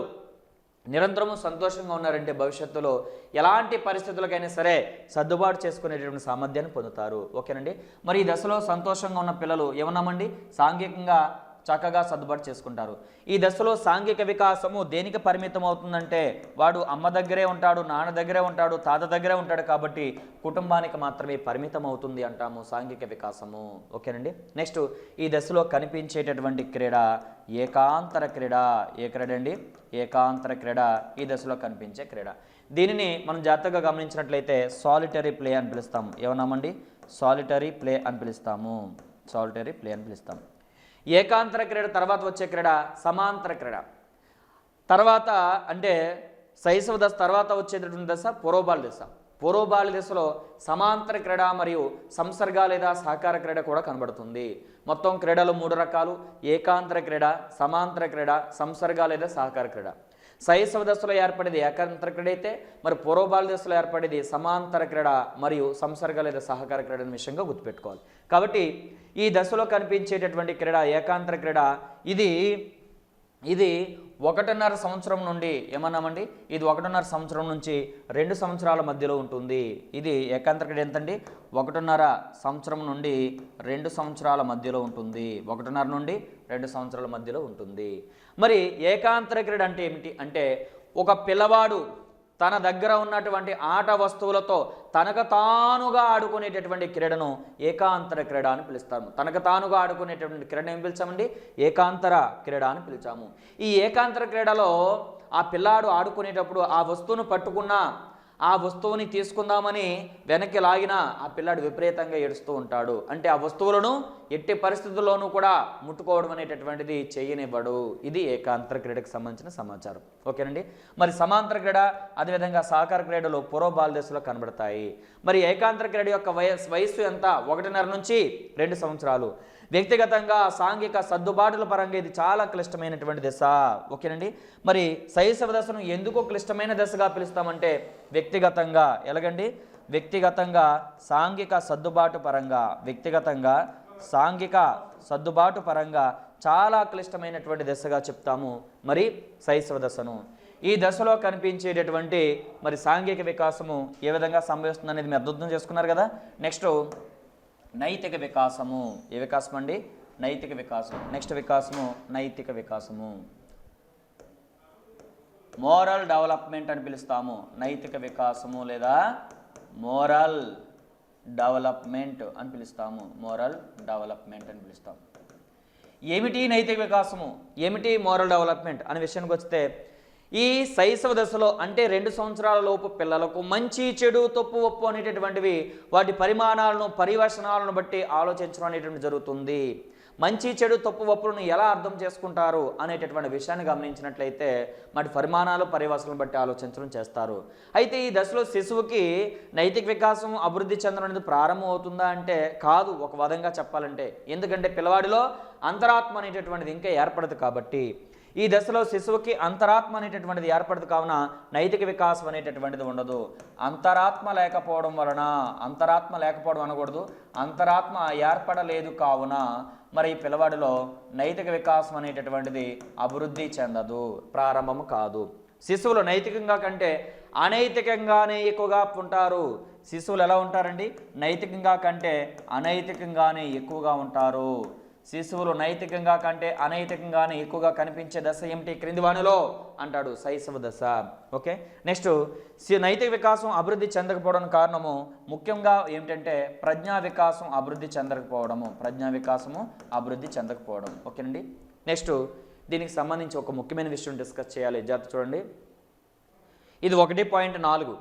నిరంతరము సంతోషంగా ఉన్నారంటే భవిష్యత్తులో ఎలాంటి పరిస్థితులకైనా సరే సర్దుబాటు చేసుకునేటువంటి సామర్థ్యాన్ని పొందుతారు. ఓకేనండి, మరి ఈ దశలో సంతోషంగా ఉన్న పిల్లలు ఏమన్నామండి? సాంఘికంగా చక్కగా సర్దుబాటు చేసుకుంటారు. ఈ దశలో సాంఘిక వికాసము దేనికి పరిమితం అవుతుందంటే వాడు అమ్మ దగ్గరే ఉంటాడు, నాన్న దగ్గరే ఉంటాడు, తాత దగ్గరే ఉంటాడు కాబట్టి కుటుంబానికి మాత్రమే పరిమితం అవుతుంది అంటాము సాంఘిక వికాసము. ఓకేనండి, నెక్స్ట్ ఈ దశలో కనిపించేటటువంటి క్రీడ ఏకాంతర క్రీడ. ఏ క్రీడ అండి? ఏకాంతర క్రీడ ఈ దశలో కనిపించే క్రీడ. దీనిని మనం జాగ్రత్తగా గమనించినట్లయితే సాలిటరీ ప్లే అని పిలుస్తాము. ఏమన్నామండి? సాలిటరీ ప్లే అని పిలుస్తాము. ఏకాంతర క్రీడ తర్వాత వచ్చే క్రీడ సమాంతర క్రీడ. తర్వాత అంటే శైశవ దశ తర్వాత వచ్చేటటువంటి దశ పూర్వబాల్య దశలో సమాంతర క్రీడ మరియు సంసర్గ లేదా సహకార క్రీడ కూడా కనబడుతుంది. మొత్తం క్రీడలు 3 రకాలు: ఏకాంతర క్రీడ, సమాంతర క్రీడ, సంసర్గ లేదా సహకార క్రీడ. శైశవ దశలో ఏర్పడేది ఏకాంతర క్రీడ అయితే మరి పూర్వబాల్య దశలో ఏర్పడేది సమాంతర క్రీడ మరియు సంసర్గ లేదా సహకార క్రీడ అనే విషయంగా గుర్తుపెట్టుకోవాలి. కాబట్టి ఈ దశలో కనిపించేటటువంటి క్రీడ ఏకాంతర క్రీడ ఇది 1.5 సంవత్సరం నుండి ఏమన్నామండి? ఇది 1.5 సంవత్సరం నుంచి 2 సంవత్సరాల మధ్యలో ఉంటుంది. ఇది ఏకాంతర క్రీడ ఎంతండి? 1.5 సంవత్సరం నుండి 2 సంవత్సరాల మధ్యలో ఉంటుంది. 1.5 నుండి 2 సంవత్సరాల మధ్యలో ఉంటుంది. మరి ఏకాంతర క్రీడ అంటే ఏమిటి అంటే ఒక పిల్లవాడు తన దగ్గర ఉన్నటువంటి ఆట వస్తువులతో తనకు తానుగా ఆడుకునేటటువంటి క్రీడను ఏకాంతర క్రీడ అని పిలుస్తాము. తనకు తానుగా ఆడుకునేటటువంటి క్రీడ ఏం పిలిచామండి? ఏకాంతర క్రీడ అని పిలిచాము. ఈ ఏకాంతర క్రీడలో ఆ పిల్లాడు ఆడుకునేటప్పుడు ఆ వస్తువును పట్టుకున్నా, ఆ వస్తువుని తీసుకుందామని వెనక్కి లాగినా ఆ పిల్లాడు విపరీతంగా ఏడుస్తూ ఉంటాడు. అంటే ఆ వస్తువులను ఎట్టి పరిస్థితుల్లోనూ కూడా ముట్టుకోవడం అనేటటువంటిది చేయనివ్వడు. ఇది ఏకాంతర క్రీడకు సంబంధించిన సమాచారం. ఓకేనండి, మరి సమాంతర క్రీడ అదేవిధంగా సహకార క్రీడలు పూర్వబాల్య దశలో కనబడతాయి. మరి ఏకాంతర క్రీడ యొక్క వయస్సు ఎంత? 1.5 నుంచి 2 సంవత్సరాలు. వ్యక్తిగతంగా సాంఘిక సర్దుబాటుల పరంగా ఇది చాలా క్లిష్టమైనటువంటి దశ. ఓకేనండి, మరి శైశవ దశను ఎందుకు క్లిష్టమైన దశగా పిలుస్తామంటే వ్యక్తిగతంగా ఎలాగండి? వ్యక్తిగతంగా సాంఘిక సర్దుబాటు పరంగా చాలా క్లిష్టమైనటువంటి దశగా చెప్తాము మరి శైశవ దశను. ఈ దశలో కనిపించేటటువంటి మరి సాంఘిక వికాసము ఏ విధంగా సంభవిస్తుంది అనేది మీరు అర్థం చేసుకున్నారు కదా. నెక్స్ట్ నైతిక వికాసము. ఏ వికాసం అండి? నైతిక వికాసం. నెక్స్ట్ వికాసము నైతిక వికాసము, మోరల్ డెవలప్మెంట్ అని పిలుస్తాము. నైతిక వికాసము లేదా మోరల్ డెవలప్మెంట్ అని పిలుస్తాము. మోరల్ డెవలప్మెంట్ అని పిలుస్తాము. ఏమిటి నైతిక వికాసము, ఏమిటి మోరల్ డెవలప్మెంట్ అనే విషయానికి వస్తే, ఈ శైశవ దశలో అంటే 2 సంవత్సరాల లోపు పిల్లలకు మంచి చెడు తప్పు ఒప్పు అనేటటువంటివి వాటి పరిమాణాలను పరివేషణాలను బట్టి ఆలోచించడం అనేటువంటి జరుగుతుంది. మంచి చెడు తప్పు ఒప్పులను ఎలా అర్థం చేసుకుంటారు అనేటటువంటి విషయాన్ని గమనించినట్లయితే వాటి పరిమాణాలు పరివేషణలను బట్టి ఆలోచించడం చేస్తారు. అయితే ఈ దశలో శిశువుకి నైతిక వికాసం అభివృద్ధి చెందడం అనేది ప్రారంభం అవుతుందా అంటే కాదు, ఒక విధంగా చెప్పాలంటే. ఎందుకంటే పిల్లవాడిలో అంతరాత్మ అనేటటువంటిది ఇంకా ఏర్పడదు కాబట్టి. ఈ దశలో శిశువుకి అంతరాత్మ అనేటటువంటిది ఏర్పడదు కావున నైతిక వికాసం అనేటటువంటిది ఉండదు. అంతరాత్మ లేకపోవడం వలన, అంతరాత్మ లేకపోవడం అనకూడదు, అంతరాత్మ ఏర్పడలేదు కావున మరి ఈ పిల్లవాడిలో నైతిక వికాసం అనేటటువంటిది అభివృద్ధి చెందదు, ప్రారంభము కాదు. శిశువులు నైతికంగా కంటే అనైతికంగానే ఎక్కువగా ఉంటారు. శిశువులు ఎలా ఉంటారండి? నైతికంగా కంటే అనైతికంగానే ఎక్కువగా ఉంటారు. శిశువులు నైతికంగా కంటే అనైతికంగానే ఎక్కువగా కనిపించే దశ ఏమిటి క్రింది వానిలో అంటాడు? శైశవ దశ. ఓకే. నెక్స్ట్ నైతిక వికాసం అభివృద్ధి చెందకపోవడానికి కారణము ముఖ్యంగా ఏమిటంటే ప్రజ్ఞా వికాసం అభివృద్ధి చెందకపోవడము. ప్రజ్ఞా వికాసము అభివృద్ధి చెందకపోవడం. ఓకేనండి. నెక్స్ట్ దీనికి సంబంధించి ఒక ముఖ్యమైన విషయం డిస్కస్ చేయాలి. జాగ్రత్త చూడండి. ఇది 1.4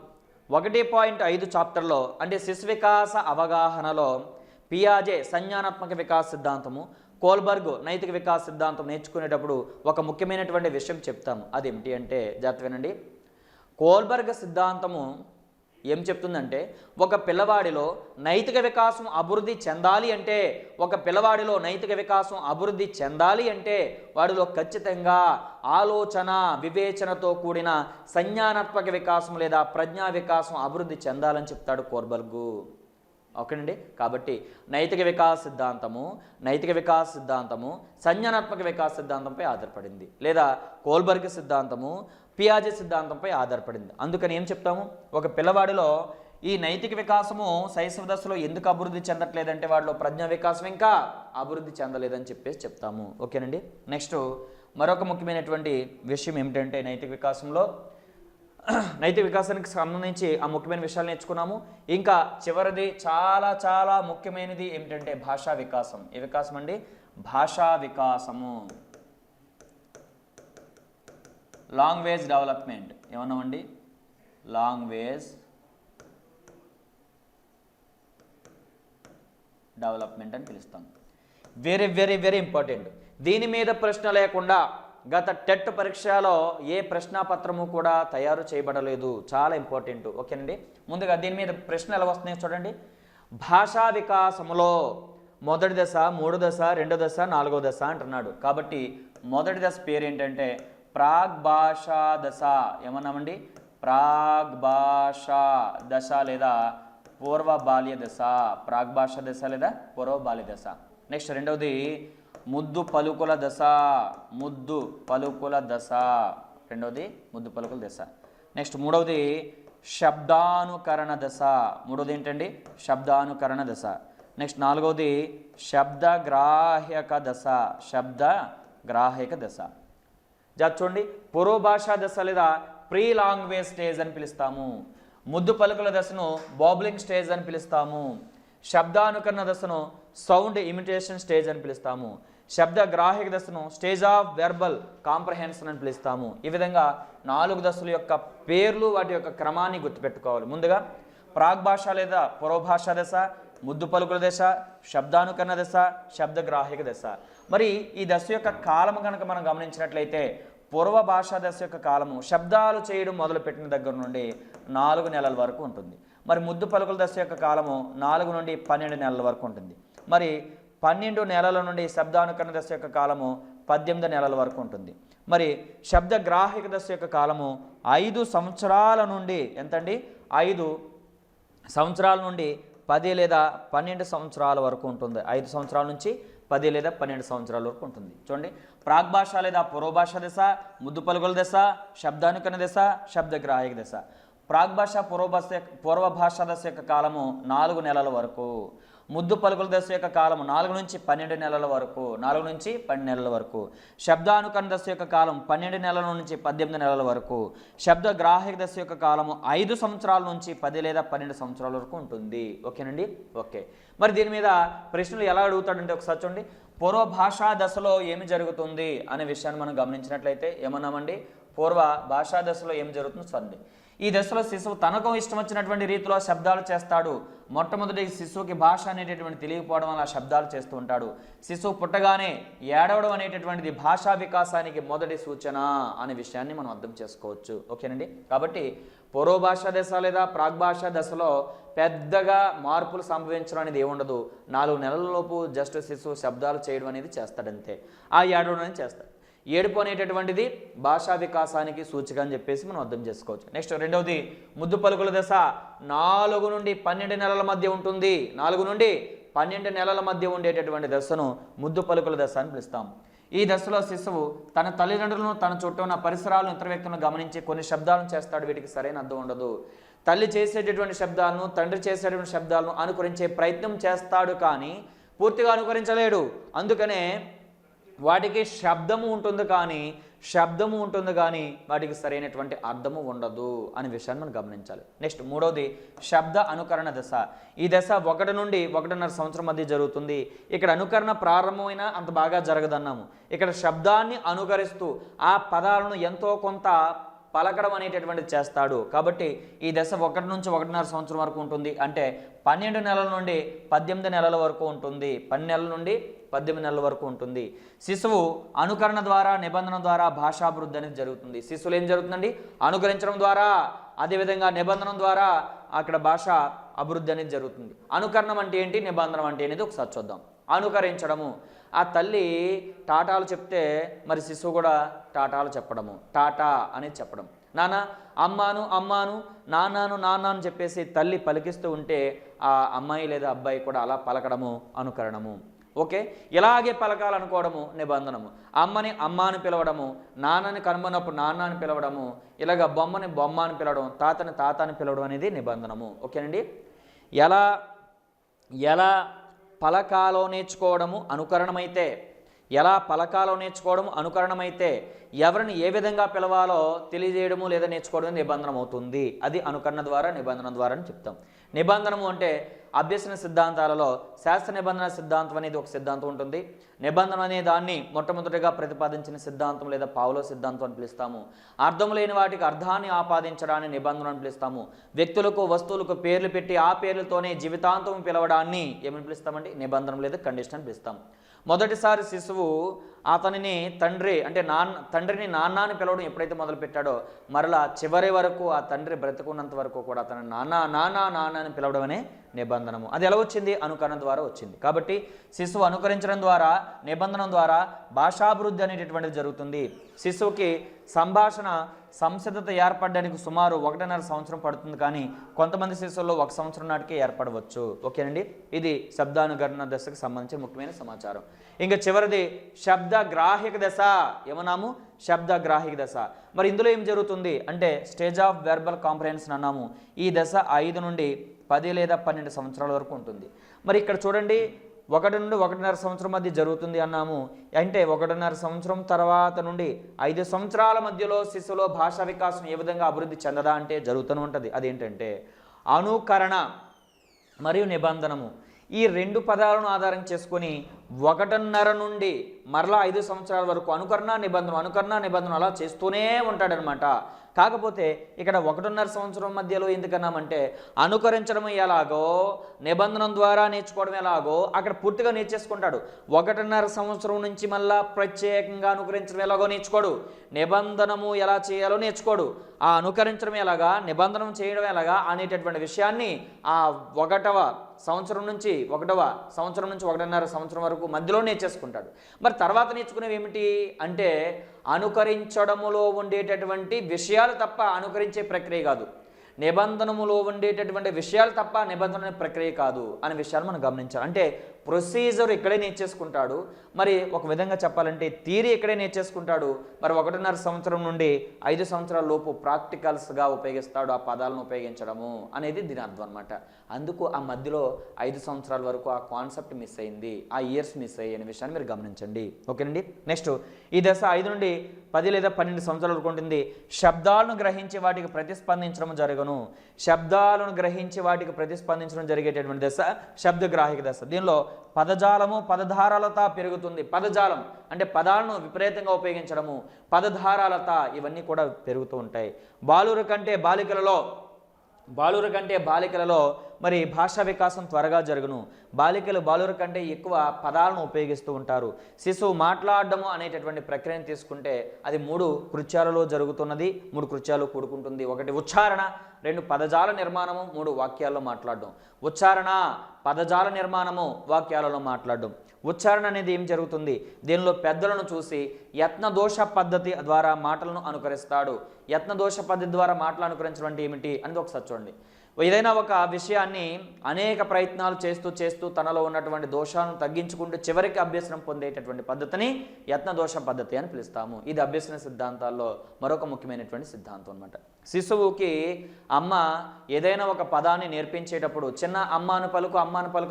1.5 చాప్టర్లో అంటే శిశు వికాస అవగాహనలో పియాజే సంజ్ఞానాత్మక వికాస సిద్ధాంతము, కోల్బర్గ్ నైతిక వికాస సిద్ధాంతం నేర్చుకునేటప్పుడు ఒక ముఖ్యమైనటువంటి విషయం చెప్తాము. అదేమిటి అంటే జాగ్రత్త వినండి. కోల్బర్గ్ సిద్ధాంతము ఏం చెప్తుందంటే, ఒక పిల్లవాడిలో నైతిక వికాసం అభివృద్ధి చెందాలి అంటే, ఒక పిల్లవాడిలో నైతిక వికాసం అభివృద్ధి చెందాలి అంటే వాడిలో ఖచ్చితంగా ఆలోచన వివేచనతో కూడిన సంజ్ఞానాత్మక వికాసం లేదా ప్రజ్ఞా వికాసం అభివృద్ధి చెందాలని చెప్తాడు కోల్బర్గు. ఓకేనండి. కాబట్టి నైతిక వికాస సిద్ధాంతము సంజ్ఞానాత్మక వికాస సిద్ధాంతంపై ఆధారపడింది, లేదా కోల్బర్గ్ సిద్ధాంతము పియాజే సిద్ధాంతంపై ఆధారపడింది. అందుకని ఏం చెప్తాము, ఒక పిల్లవాడిలో ఈ నైతిక వికాసము శైశవ దశలో ఎందుకు అభివృద్ధి చెందట్లేదంటే వాడిలో ప్రజ్ఞా వికాసం ఇంకా అభివృద్ధి చెందలేదని చెప్పేసి చెప్తాము. ఓకేనండి. నెక్స్ట్ మరొక ముఖ్యమైనటువంటి విషయం ఏమిటంటే నైతిక వికాసానికి సంబంధించి ఆ ముఖ్యమైన విషయాలు నేర్చుకున్నాము. ఇంకా చివరిది చాలా చాలా ముఖ్యమైనది ఏమిటంటే భాషా వికాసం. ఏ వికాసం అండి? భాషా వికాసము, లాంగ్వేజ్ డెవలప్మెంట్. ఏమన్నామండి? లాంగ్వేజ్ డెవలప్మెంట్ అని పిలుస్తాం. Very very very important. దీని మీద ప్రశ్న లేకుండా గత టెట్ పరీక్షలో ఏ ప్రశ్నాపత్రము కూడా తయారు చేయబడలేదు. చాలా ఇంపార్టెంట్. ఓకేనండి. ముందుగా దీని మీద ప్రశ్న ఎలా వస్తున్నాయో చూడండి. భాషా వికాసములో మొదటి దశ, 3వ దశ, 2వ దశ, 4వ దశ అంటున్నాడు. కాబట్టి మొదటి దశ పేరు ఏంటంటే ప్రాగ్భాషా దశ. ఏమన్నామండి? ప్రాగ్భాషా దశ లేదా పూర్వ బాల్య దశ. ప్రాగ్భాషా దశ లేదా పూర్వ బాల్య దశ. నెక్స్ట్ రెండవది ముద్దు పలుకుల దశ. ముద్దు పలుకుల దశ. రెండవది ముద్దు పలుకుల దశ. నెక్స్ట్ మూడవది శబ్దానుకరణ దశ. మూడవది ఏంటండి? శబ్దానుకరణ దశ. నెక్స్ట్ నాలుగవది శబ్దగ్రాహ్యక దశ. శబ్దగ్రాహ్యక దశ. చూడండి, పూర్వభాషా దశ లేదా ప్రీ లాంగ్వేజ్ స్టేజ్ అని పిలుస్తాము. ముద్దు పలుకుల దశను బాబ్లింగ్ స్టేజ్ అని పిలుస్తాము. శబ్దానుకరణ దశను సౌండ్ ఇమిటేషన్ స్టేజ్ అని పిలుస్తాము. శబ్ద గ్రాహిక దశను స్టేజ్ ఆఫ్ వెర్బల్ కాంప్రహెన్షన్ అని పిలుస్తాము. ఈ విధంగా 4 దశల యొక్క పేర్లు, వాటి యొక్క క్రమాన్ని గుర్తుపెట్టుకోవాలి. ముందుగా ప్రాగ్భాష లేదా పూర్వభాషా దశ, ముద్దు పలుకుల దశ, శబ్దానుకరణ దశ, శబ్దగ్రాహిక దశ. మరి ఈ దశ యొక్క కాలము కనుక మనం గమనించినట్లయితే పూర్వ భాషా దశ యొక్క కాలము శబ్దాలు చేయడం మొదలుపెట్టిన దగ్గర నుండి 4 నెలల వరకు ఉంటుంది. మరి ముద్దు పలుకుల దశ యొక్క కాలము 4 నుండి 12 నెలల వరకు ఉంటుంది. మరి 12 నెలల నుండి శబ్దానుకరణ దశ యొక్క కాలము 18 నెలల వరకు ఉంటుంది. మరి శబ్దగ్రాహిక దశ యొక్క కాలము 5 సంవత్సరాల నుండి ఎంతండి? 5 సంవత్సరాల నుండి 10 లేదా 12 సంవత్సరాల వరకు ఉంటుంది. 5 సంవత్సరాల నుంచి 10 లేదా 12 సంవత్సరాల వరకు ఉంటుంది. చూడండి, ప్రాగ్భాష లేదా పూర్వభాష దశ, ముద్దు పలుకుల దశ, శబ్దానుకరణ దశ, శబ్దగ్రాహిక దశ. ప్రాగ్భాష పూర్వభాష దశ యొక్క కాలము 4 నెలల వరకు, ముద్దు పలుకుల దశ యొక్క కాలం 4 నుంచి 12 నెలల వరకు, 4 నుంచి 12 నెలల వరకు. శబ్దానుకరణ దశ యొక్క కాలం 12 నెలల నుంచి 18 నెలల వరకు. శబ్ద గ్రాహిక దశ యొక్క కాలము 5 సంవత్సరాల నుంచి 10 లేదా 12 సంవత్సరాల వరకు ఉంటుంది. ఓకేనండి. ఓకే, మరి దీని మీద ప్రశ్నలు ఎలా అడుగుతాడంటే ఒకసారి చూడండి. పూర్వ భాషా దశలో ఏమి జరుగుతుంది అనే విషయాన్ని మనం గమనించినట్లయితే ఏమన్నామండి, పూర్వ భాషా దశలో ఏమి జరుగుతుందో చూడండి. ఈ దశలో శిశువు తనకు ఇష్టం వచ్చినటువంటి రీతిలో శబ్దాలు చేస్తాడు. మొట్టమొదటి శిశువుకి భాష అనేటటువంటి తెలియకపోవడం వల్ల శబ్దాలు చేస్తూ ఉంటాడు. శిశువు పుట్టగానే ఏడవడం అనేటటువంటిది భాషా వికాసానికి మొదటి సూచన అనే విషయాన్ని మనం అర్థం చేసుకోవచ్చు. ఓకేనండి. కాబట్టి పూర్వభాషా దశ లేదా ప్రాగ్భాషా దశలో పెద్దగా మార్పులు సంభవించడం అనేది ఏముండదు. 4 నెలల లోపు జస్ట్ శిశువు శబ్దాలు చేయడం అనేది చేస్తాడంతే, ఆ ఏడవడం అనేది చేస్తాడు. ఏడుపు అనేటటువంటిది భాషా వికాసానికి సూచిక అని చెప్పేసి మనం అర్థం చేసుకోవచ్చు. నెక్స్ట్ రెండవది ముద్దు పలుకుల దశ 4 నుండి 12 నెలల మధ్య ఉంటుంది. 4 నుండి 12 నెలల మధ్య ఉండేటటువంటి దశను ముద్దు పలుకుల దశ అని పిలుస్తాం. ఈ దశలో శిశువు తన తల్లిదండ్రులను, తన చుట్టూ ఉన్న పరిసరాలను, ఇతర వ్యక్తులను గమనించి కొన్ని శబ్దాలను చేస్తాడు. వీటికి సరైన అర్థం ఉండదు. తల్లి చేసేటటువంటి శబ్దాలను, తండ్రి చేసేటటువంటి శబ్దాలను అనుకరించే ప్రయత్నం చేస్తాడు, కానీ పూర్తిగా అనుకరించలేడు. అందుకనే వాటికి శబ్దము ఉంటుంది కానీ వాటికి సరైనటువంటి అర్థము ఉండదు అనే విషయాన్ని మనం గమనించాలి. నెక్స్ట్ మూడవది శబ్ద అనుకరణ దశ. ఈ దశ 1 నుండి 1.5 సంవత్సరం మధ్య జరుగుతుంది. ఇక్కడ అనుకరణ ప్రారంభమైనా అంత బాగా జరగదన్నాము. ఇక్కడ శబ్దాన్ని అనుకరిస్తూ ఆ పదాలను ఎంతో కొంత పలకడం అనేటటువంటిది చేస్తాడు. కాబట్టి ఈ దశ 1 నుంచి 1.5 సంవత్సరం వరకు ఉంటుంది. అంటే 12 నెలల నుండి 18 నెలల వరకు ఉంటుంది. 12 నెలల నుండి 18 నెలల వరకు ఉంటుంది. శిశువు అనుకరణ ద్వారా, నిబంధన ద్వారా భాషాభివృద్ధి అనేది జరుగుతుంది. శిశువులు ఏం జరుగుతుందండి, అనుకరించడం ద్వారా, అదేవిధంగా నిబంధన ద్వారా అక్కడ భాష అభివృద్ధి అనేది జరుగుతుంది. అనుకరణం అంటే ఏంటి, నిబంధన అంటే అనేది ఒకసారి చూద్దాం. అనుకరించడము, ఆ తల్లి టాటాలు చెప్తే మరి శిశువు కూడా టాటాలు చెప్పడము, టాటా అనేది చెప్పడం. నాన్న అమ్మాను అమ్మాను, నాన్నాను నాన్న చెప్పేసి తల్లి పలికిస్తూ ఉంటే ఆ అమ్మాయి లేదా అబ్బాయి కూడా అలా పలకడము అనుకరణము. ఓకే, ఇలాగే పలకాలనుకోవడము నిబంధనము. అమ్మని అమ్మ అని పిలవడము, నాన్నని కనుమన్నప్పుడు నాన్న అని పిలవడము, ఇలాగ బొమ్మని బొమ్మ అని పిలవడం, తాతని తాత అని పిలవడం అనేది నిబంధనము. ఓకేనండి. ఎలా పలకాలో నేర్చుకోవడము అనుకరణమైతే, ఎవరిని ఏ విధంగా పిలవాలో తెలియజేయడము లేదా నేర్చుకోవడం నిబంధనం అవుతుంది. అది అనుకరణ ద్వారా, నిబంధన ద్వారా అని చెప్తాం. నిబంధనము అంటే అభ్యసన సిద్ధాంతాలలో శాస్త్ర నిబంధన సిద్ధాంతం అనేది ఒక సిద్ధాంతం ఉంటుంది. నిబంధన అనే దాన్ని మొట్టమొదటిగా ప్రతిపాదించిన సిద్ధాంతం లేదా పావులో సిద్ధాంతం అని పిలుస్తాము. అర్థం లేని వాటికి అర్థాన్ని ఆపాదించడాన్ని నిబంధన అని పిలుస్తాము. వ్యక్తులకు, వస్తువులకు పేర్లు పెట్టి ఆ పేర్లతోనే జీవితాంతం పిలవడాన్ని ఏమని పిలుస్తామండి, నిబంధన లేదా కండిషన్ అని పిలుస్తాం. మొదటిసారి శిశువు అతనిని తండ్రిని నాన్న అని పిలవడం ఎప్పుడైతే మొదలు పెట్టాడో మరలా చివరి వరకు ఆ తండ్రి బ్రతుకున్నంత వరకు కూడా అతను నాన్న అని పిలవడం అనే నిబంధనము. అది ఎలా వచ్చింది, అనుకరణ ద్వారా వచ్చింది. కాబట్టి శిశువు అనుకరించడం ద్వారా, నిబంధన ద్వారా భాషాభివృద్ధి అనేటటువంటిది జరుగుతుంది. శిశువుకి సంభాషణ సంసిద్ధత ఏర్పడడానికి సుమారు 1.5 సంవత్సరం పడుతుంది, కానీ కొంతమంది శిశువుల్లో 1 సంవత్సరం నాటికే ఏర్పడవచ్చు. ఓకేనండి. ఇది శబ్దానుకరణ దశకు సంబంధించిన ముఖ్యమైన సమాచారం. ఇంకా చివరిది శబ్ద గ్రాహిక దశ. ఏమన్నాము, శబ్ద గ్రాహిక దశ. మరి ఇందులో ఏం జరుగుతుంది అంటే స్టేజ్ ఆఫ్ వెర్బల్ కాంప్రహెన్షన్ అన్నాము. ఈ దశ 5 నుండి 10 లేదా 12 సంవత్సరాల వరకు ఉంటుంది. మరి ఇక్కడ చూడండి, 1 నుండి 1.5 సంవత్సరం మధ్య జరుగుతుంది అన్నాము. అంటే 1.5 సంవత్సరం తర్వాత నుండి 5 సంవత్సరాల మధ్యలో శిశువులో భాషా వికాసం ఏ విధంగా అభివృద్ధి చెందదా అంటే జరుగుతూనే ఉంటుంది. అదేంటంటే అనుకరణ మరియు నిబంధనము. ఈ 2 పదాలను ఆధారం చేసుకొని 1.5 నుండి మరలా 5 సంవత్సరాల వరకు అనుకరణ నిబంధన అలా చేస్తూనే ఉంటాడనమాట. కాకపోతే ఇక్కడ 1.5 సంవత్సరం మధ్యలో ఎందుకన్నామంటే అనుకరించడం ఎలాగో, నిబంధన ద్వారా నేర్చుకోవడం ఎలాగో అక్కడ పూర్తిగా నేర్చేసుకుంటాడు. 1.5 సంవత్సరం నుంచి మళ్ళా ప్రత్యేకంగా అనుకరించడం ఎలాగో నేర్చుకోడు, నిబంధనము ఎలా చేయాలో నేర్చుకోడు. ఆ అనుకరించడం ఎలాగా, నిబంధన చేయడం ఎలాగా అనేటటువంటి విషయాన్ని ఆ 1వ సంవత్సరం నుంచి 1.5 సంవత్సరం వరకు మధ్యలో నేర్చేసుకుంటాడు. మరి తర్వాత నేర్చుకునేవి ఏమిటి అంటే అనుకరించడములో ఉండేటటువంటి విషయాలు తప్ప అనుకరించే ప్రక్రియ కాదు, నిబంధనములో ఉండేటటువంటి విషయాలు తప్ప నిబంధన ప్రక్రియ కాదు అనే విషయాలు మనం గమనించాలి. అంటే ప్రొసీజర్ ఇక్కడే నేర్చేసుకుంటాడు. మరి ఒక విధంగా చెప్పాలంటే థియరీ ఇక్కడే నేర్చేసుకుంటాడు. మరి 1.5 సంవత్సరం నుండి 5 సంవత్సరాల లోపు ప్రాక్టికల్స్గా ఉపయోగిస్తాడు ఆ పదాలను ఉపయోగించడము అనేది దీని అర్థం అనమాట. అందుకు ఆ మధ్యలో 5 సంవత్సరాల వరకు ఆ కాన్సెప్ట్ మిస్ అయింది, ఆ ఇయర్స్ మిస్ అయ్యే అనే విషయాన్ని మీరు గమనించండి. ఓకేనండి. నెక్స్ట్ ఈ దశ 5 నుండి 10 లేదా 12 సంవత్సరాల వరకు ఉంటుంది. శబ్దాలను గ్రహించి వాటికి ప్రతిస్పందించడం జరగను. శబ్దాలను గ్రహించి వాటికి ప్రతిస్పందించడం జరిగేటటువంటి దశ శబ్దగ్రాహిక దశ. దీనిలో పదజాలము పదధారాలత పెరుగుతుంది. పదజాలం అంటే పదాలను విపరీతంగా ఉపయోగించడము, పదధారాలత ఇవన్నీ కూడా పెరుగుతూ ఉంటాయి. బాలుర కంటే బాలికలలో మరి భాషా వికాసం త్వరగా జరుగును. బాలుర కంటే ఎక్కువ పదాలను ఉపయోగిస్తూ ఉంటారు. శిశువు మాట్లాడడము అనేటటువంటి ప్రక్రియను తీసుకుంటే అది 3 కృత్యాలలో జరుగుతున్నది, 3 కృత్యాలు కూడుకుంటుంది. 1 ఉచ్చారణ, 2 పదజాల నిర్మాణము, 3 వాక్యాల్లో మాట్లాడడం. ఉచ్చారణ, పదజాల నిర్మాణము, వాక్యాలలో మాట్లాడడం. ఉచ్చారణ అనేది ఏం జరుగుతుంది? దీనిలో పెద్దలను చూసి యత్నదోష పద్ధతి ద్వారా మాటలను అనుకరిస్తాడు. యత్నదోష పద్ధతి ద్వారా మాటలు అనుకరించడం అంటే ఏమిటి అనేది ఒకసారి చూడండి. ఏదైనా ఒక విషయాన్ని అనేక ప్రయత్నాలు చేస్తూ తనలో ఉన్నటువంటి దోషాలను తగ్గించుకుంటూ చివరికి అభ్యసనం పొందేటటువంటి పద్ధతిని యత్నదోష పద్ధతి అని పిలుస్తాము. ఇది అభ్యసన సిద్ధాంతాల్లో మరొక ముఖ్యమైనటువంటి సిద్ధాంతం అనమాట. శిశువుకి అమ్మ ఏదైనా ఒక పదాన్ని నేర్పించేటప్పుడు చిన్న అమ్మాను పలుకు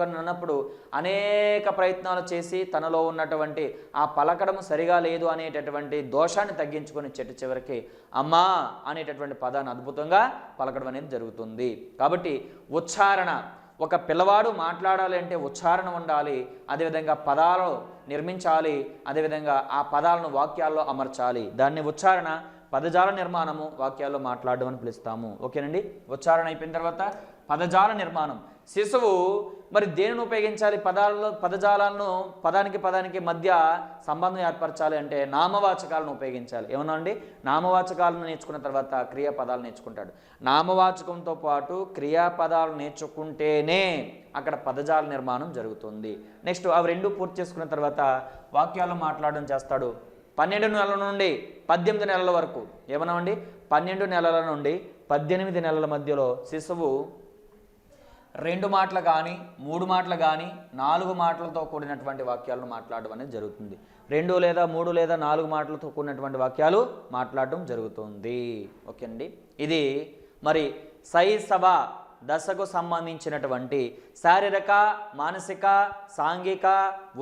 అని అన్నప్పుడు అనేక ప్రయత్నాలు చేసి తనలో ఉన్నటువంటి ఆ పలకడం సరిగా లేదు అనేటటువంటి దోషాన్ని తగ్గించుకొని చివరికి అమ్మా అనేటటువంటి పదాన్ని అద్భుతంగా పలకడం అనేది జరుగుతుంది. కాబట్టి ఉచ్చారణ, ఒక పిల్లవాడు మాట్లాడాలి అంటే ఉచ్చారణ ఉండాలి, అదేవిధంగా పదాలు నిర్మించాలి, అదేవిధంగా ఆ పదాలను వాక్యాల్లో అమర్చాలి. దాన్ని ఉచ్చారణ, పదజాల నిర్మాణము, వాక్యాల్లో మాట్లాడడం అని పిలుస్తాము. ఓకేనండి. ఉచ్చారణ అయిపోయిన తర్వాత పదజాల నిర్మాణం. శిశువు మరి దేనిని ఉపయోగించాలి? పదజాలను పదానికి మధ్య సంబంధం ఏర్పరచాలి అంటే నామవాచకాలను ఉపయోగించాలి. ఏమన్నా అండి, నామవాచకాలను నేర్చుకున్న తర్వాత క్రియాపదాలు నేర్చుకుంటాడు. నామవాచకంతో పాటు క్రియాపదాలు నేర్చుకుంటేనే అక్కడ పదజాల నిర్మాణం జరుగుతుంది. నెక్స్ట్ అవి 2 పూర్తి చేసుకున్న తర్వాత వాక్యాలు మాట్లాడడం చేస్తాడు. 12 నెలల నుండి 18 నెలల వరకు ఏమన్నామండి, 12 నెలల నుండి 18 నెలల మధ్యలో శిశువు 2 మాటలు కానీ 3 మాటలు కానీ 4 మాటలతో కూడినటువంటి వాక్యాలను మాట్లాడడం అనేది జరుగుతుంది. 2 లేదా 3 లేదా 4 మాటలతో కూడినటువంటి వాక్యాలు మాట్లాడడం జరుగుతుంది. ఓకే అండి. ఇది మరి శైశవ దశకు సంబంధించినటువంటి శారీరక, మానసిక, సాంఘిక,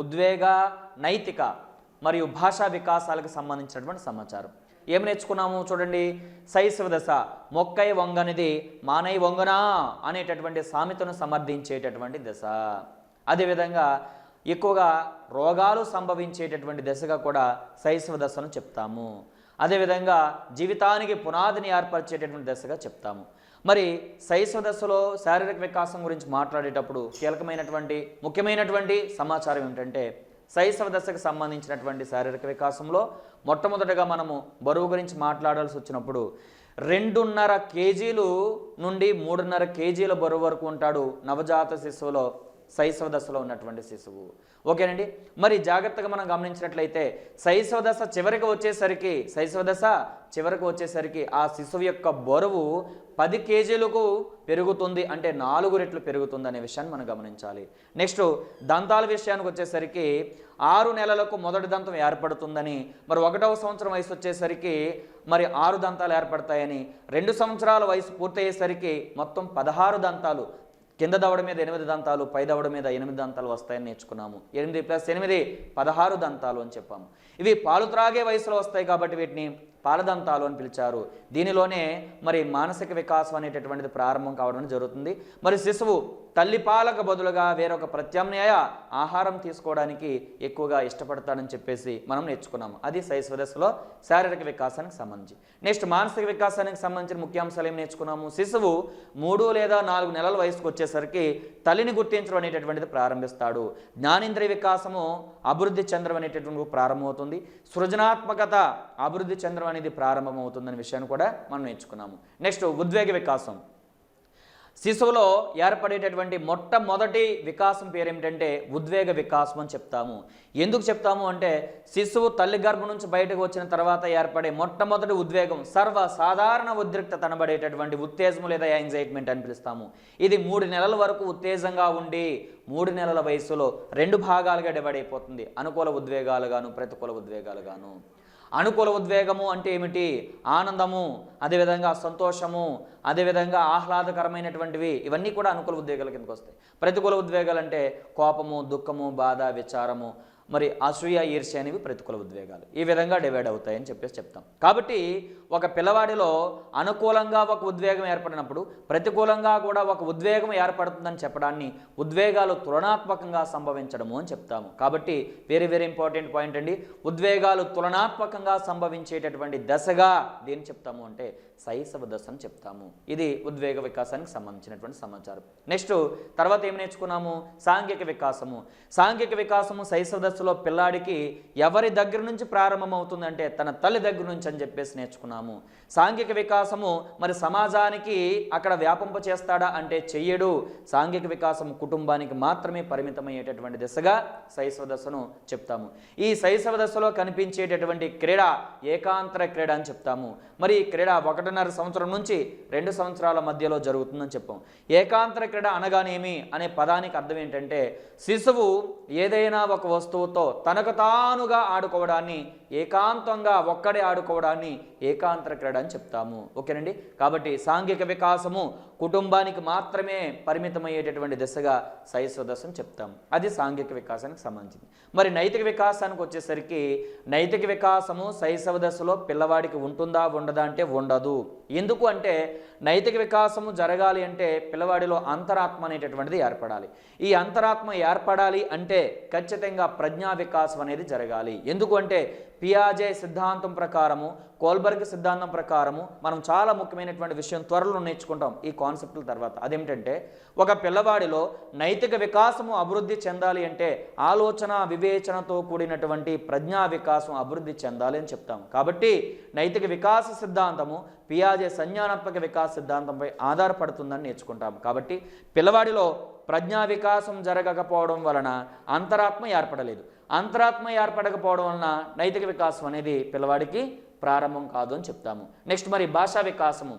ఉద్వేగ, నైతిక మరియు భాషా వికాసాలకు సంబంధించినటువంటి సమాచారం. ఏమి నేర్చుకున్నాము చూడండి. శైశవ దశ మొక్కై వంగనిది మానై వంగనా అనేటటువంటి సామెతను సమర్థించేటటువంటి దశ. అదేవిధంగా ఎక్కువగా రోగాలు సంభవించేటటువంటి దశగా కూడా శైశవ దశను చెప్తాము. అదేవిధంగా జీవితానికి పునాదిని ఏర్పరిచేటటువంటి దశగా చెప్తాము. మరి శైశవ దశలో శారీరక వికాసం గురించి మాట్లాడేటప్పుడు కీలకమైనటువంటి ముఖ్యమైనటువంటి సమాచారం ఏమిటంటే శైశవ దశకు సంబంధించినటువంటి శారీరక వికాసంలో మొట్టమొదటిగా మనము బరువు గురించి మాట్లాడాల్సి వచ్చినప్పుడు 2.5 కేజీలు నుండి 3.5 కేజీల బరువు వరకు ఉంటాడు నవజాత శిశువులో, శైశవ దశలో ఉన్నటువంటి శిశువు. ఓకేనండి. మరి జాగ్రత్తగా మనం గమనించినట్లయితే శైశవ దశ చివరికి వచ్చేసరికి ఆ శిశువు యొక్క బరువు 10 కేజీలకు పెరుగుతుంది, అంటే 4 రెట్లు పెరుగుతుంది అనే విషయాన్ని మనం గమనించాలి. నెక్స్ట్ దంతాల విషయానికి వచ్చేసరికి 6 నెలలకు మొదటి దంతం ఏర్పడుతుందని, మరి 1వ సంవత్సరం వయసు వచ్చేసరికి మరి 6 దంతాలు ఏర్పడతాయని, 2 సంవత్సరాల వయసు పూర్తయ్యేసరికి మొత్తం 16 దంతాలు, కింద దవడ మీద 8 దంతాలు, పై దవడ మీద 8 దంతాలు వస్తాయని నేర్చుకున్నాము. 8 + 8 16 దంతాలు అని చెప్పాము. ఇవి పాలు త్రాగే వయసులో వస్తాయి కాబట్టి వీటిని పాలదంతాలు అని పిలిచారు. దీనిలోనే మరి మానసిక వికాసం అనేటటువంటిది ప్రారంభం కావడం జరుగుతుంది. మరి శిశువు తల్లి పాలకు బదులుగా వేరొక ప్రత్యామ్నాయ ఆహారం తీసుకోవడానికి ఎక్కువగా ఇష్టపడతాడని చెప్పేసి మనం నేర్చుకున్నాము. అది శైశవ దశలో శారీరక వికాసానికి సంబంధించి. నెక్స్ట్ మానసిక వికాసానికి సంబంధించిన ముఖ్యాంశాలు ఏం నేర్చుకున్నాము? శిశువు 3 లేదా 4 నెలల వయసుకు వచ్చేసరికి తల్లిని గుర్తించడం అనేటటువంటిది ప్రారంభిస్తాడు. జ్ఞానేంద్రియ వికాసము అభివృద్ధి చెందడం అనేటటువంటి ప్రారంభమవుతుంది. సృజనాత్మకత అభివృద్ధి చెందడం అనేది ప్రారంభమవుతుందనే విషయాన్ని కూడా మనం నేర్చుకున్నాము. నెక్స్ట్ ఉద్వేగ వికాసం. శిశువులో ఏర్పడేటటువంటి మొట్టమొదటి వికాసం పేరు ఏమిటంటే ఉద్వేగ వికాసం అని చెప్తాము. ఎందుకు చెప్తాము అంటే శిశువు తల్లి గర్భం నుంచి బయటకు వచ్చిన తర్వాత ఏర్పడే మొట్టమొదటి ఉద్వేగం సర్వసాధారణ ఉద్రిక్తత అనబడేటటువంటి ఉత్తేజము లేదా యాంగ్జైట్మెంట్ అని పిలుస్తాము. ఇది 3 నెలల వరకు ఉత్తేజంగా ఉండి 3 నెలల వయసులో 2 భాగాలుగా డివైడ్ అయిపోతుంది. అనుకూల ఉద్వేగాలుగాను, ప్రతికూల ఉద్వేగాలుగాను. అనుకూల ఉద్వేగము అంటే ఏమిటి? ఆనందము, అదేవిధంగా సంతోషము, అదేవిధంగా ఆహ్లాదకరమైనటువంటివి, ఇవన్నీ కూడా అనుకూల ఉద్వేగాల కిందకు వస్తాయి. ప్రతికూల ఉద్వేగాలు అంటే కోపము, దుఃఖము, బాధ, విచారము, మరి అసూయ, ఈర్ష్య అనేవి ప్రతికూల ఉద్వేగాలు. ఈ విధంగా డివైడ్ అవుతాయని చెప్తాం. కాబట్టి ఒక పిల్లవాడిలో అనుకూలంగా ఒక ఉద్వేగం ఏర్పడినప్పుడు ప్రతికూలంగా కూడా ఒక ఉద్వేగం ఏర్పడుతుందని చెప్పడాన్ని ఉద్వేగాలు తులనాత్మకంగా సంభవించడము అని చెప్తాము. కాబట్టి వెరీ వెరీ ఇంపార్టెంట్ పాయింట్ అండి. ఉద్వేగాలు తులనాత్మకంగా సంభవించేటటువంటి దశగా దేని చెప్తాము అంటే శైశవ దశ అని చెప్తాము. ఇది ఉద్వేగ వికాసానికి సంబంధించినటువంటి సమాచారం. నెక్స్ట్ తర్వాత ఏం నేర్చుకున్నాము? సాంఘిక వికాసము. సాంఘిక వికాసము శైశవ దశలో పిల్లాడికి ఎవరి దగ్గర నుంచి ప్రారంభమవుతుందంటే తన తల్లి దగ్గర నుంచి అని చెప్పేసి నేర్చుకున్నాము. సాంఘిక వికాసము మరి సమాజానికి అక్కడ వ్యాపింప చేస్తాడా అంటే చెయ్యడు. సాంఘిక వికాసం కుటుంబానికి మాత్రమే పరిమితమయ్యేటటువంటి దశగా శైశవ దశను చెప్తాము. ఈ శైశవ దశలో కనిపించేటటువంటి క్రీడ ఏకాంతర క్రీడ అని చెప్తాము. మరి ఈ క్రీడ 1.5 సంవత్సరం నుంచి 2 సంవత్సరాల మధ్యలో జరుగుతుందని చెప్పాం. ఏకాంతర క్రీడ అనగానేమి అనే పదానికి అర్థం ఏంటంటే శిశువు ఏదైనా ఒక వస్తువుతో తనకు తానుగా ఆడుకోవడాన్ని, ఏకాంతంగా ఒక్కడే ఆడుకోవడాన్ని ఏకాంతర క్రీడ అని చెప్తాము. ఓకేనండి. కాబట్టి సాంఘిక వికాసము కుటుంబానికి మాత్రమే పరిమితమయ్యేటటువంటి దశగా శైశవ దశను చెప్తాము. అది సాంఘిక వికాసానికి సంబంధించింది. మరి నైతిక వికాసానికి వచ్చేసరికి నైతిక వికాసము శైశవ దశలో పిల్లవాడికి ఉంటుందా ఉండదా అంటే ఉండదు. ఎందుకు అంటే నైతిక వికాసము జరగాలి అంటే పిల్లవాడిలో అంతరాత్మ అనేటటువంటిది ఏర్పడాలి. ఈ అంతరాత్మ ఏర్పడాలి అంటే ఖచ్చితంగా ప్రజ్ఞా వికాసం అనేది జరగాలి. ఎందుకు అంటే పియాజే సిద్ధాంతం ప్రకారము, కోల్బర్గ్ సిద్ధాంతం ప్రకారము మనం చాలా ముఖ్యమైనటువంటి విషయం త్వరలో నేర్చుకుంటాం ఈ కాన్సెప్ట్ల తర్వాత. అదేమిటంటే ఒక పిల్లవాడిలో నైతిక వికాసము అభివృద్ధి చెందాలి అంటే ఆలోచన వివేచనతో కూడినటువంటి ప్రజ్ఞా వికాసం అభివృద్ధి చెందాలి అని చెప్తాము. కాబట్టి నైతిక వికాస సిద్ధాంతము పియాజే సంజ్ఞానాత్మక వికాస సిద్ధాంతంపై ఆధారపడుతుందని నేర్చుకుంటాము. కాబట్టి పిల్లవాడిలో ప్రజ్ఞా వికాసం జరగకపోవడం వలన అంతరాత్మ ఏర్పడలేదు. అంతరాత్మ ఏర్పడకపోవడం వలన నైతిక వికాసం అనేది పిల్లవాడికి ప్రారంభం కాదు అని చెప్తాము. నెక్స్ట్ మరి భాషా వికాసము.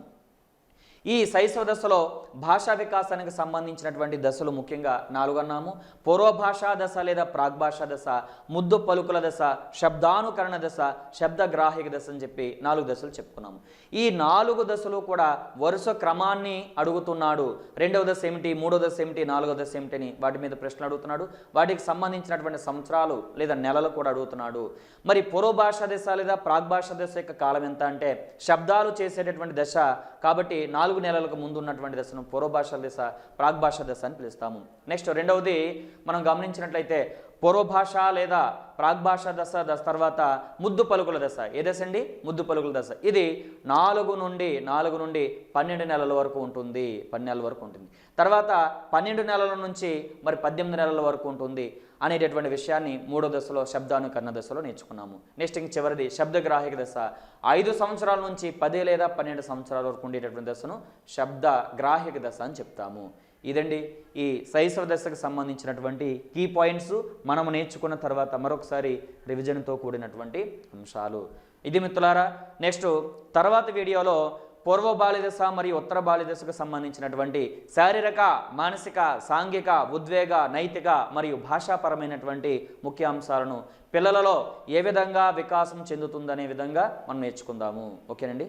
ఈ శైశవ దశలో భాషా వికాసానికి సంబంధించినటువంటి దశలు ముఖ్యంగా 4 అన్నాము. పూర్వభాషా దశ లేదా ప్రాగ్భాషా దశ, ముద్దు పలుకుల దశ, శబ్దానుకరణ దశ, శబ్దగ్రాహిక దశ అని చెప్పి 4 దశలు చెప్పుకున్నాము. ఈ 4 దశలు కూడా వరుస క్రమాన్ని అడుగుతున్నాడు. 2వ దశ ఏమిటి, 3వ దశ ఏమిటి, 4వ దశ ఏమిటని వాటి మీద ప్రశ్నలు అడుగుతున్నాడు. వాటికి సంబంధించినటువంటి సంవత్సరాలు లేదా నెలలు కూడా అడుగుతున్నాడు. మరి పూర్వభాషా దశ లేదా ప్రాగ్భాషా దశ యొక్క కాలం ఎంత అంటే శబ్దాలు చేసేటటువంటి దశ. కాబట్టి 4 నెలలకు ముందు ఉన్నటువంటి దశను పూర్వభాషా దశ, ప్రాగ్భాషా దశ అని పిలుస్తాము. నెక్స్ట్ రెండవది మనం గమనించినట్లయితే పూర్వభాష లేదా ప్రాగ్భాషా దశ తర్వాత ముద్దు పలుకుల దశ. ఏ దశ అండి? ముద్దు పలుకుల దశ. ఇది 4 నుండి 12 నెలల వరకు ఉంటుంది. 10 నెలల వరకు ఉంటుంది. తర్వాత 12 నెలల నుంచి మరి 18 నెలల వరకు ఉంటుంది అనేటటువంటి విషయాన్ని 3వ దశలో శబ్దానుకరణ దశలో నేర్చుకున్నాము. నెక్స్ట్ ఇంక చివరిది శబ్దగ్రాహిక దశ. 5 సంవత్సరాల నుంచి 10 లేదా 12 సంవత్సరాల వరకు ఉండేటటువంటి దశను శబ్దగ్రాహిక దశ అని చెప్తాము. ఇదండి ఈ శైశవ దశకు సంబంధించినటువంటి కీ పాయింట్స్. మనము నేర్చుకున్న తర్వాత మరొకసారి రివిజన్తో కూడినటువంటి అంశాలు. ఇది మిత్రులారా. నెక్స్ట్ తర్వాత వీడియోలో పూర్వ బాల్యదశ మరియు ఉత్తర బాల్యదశకు సంబంధించినటువంటి శారీరక, మానసిక, సాంఘిక, ఉద్వేగ, నైతిక మరియు భాషాపరమైనటువంటి ముఖ్య అంశాలను పిల్లలలో ఏ విధంగా వికాసం చెందుతుందనే విధంగా మనం నేర్చుకుందాము. ఓకేనండి.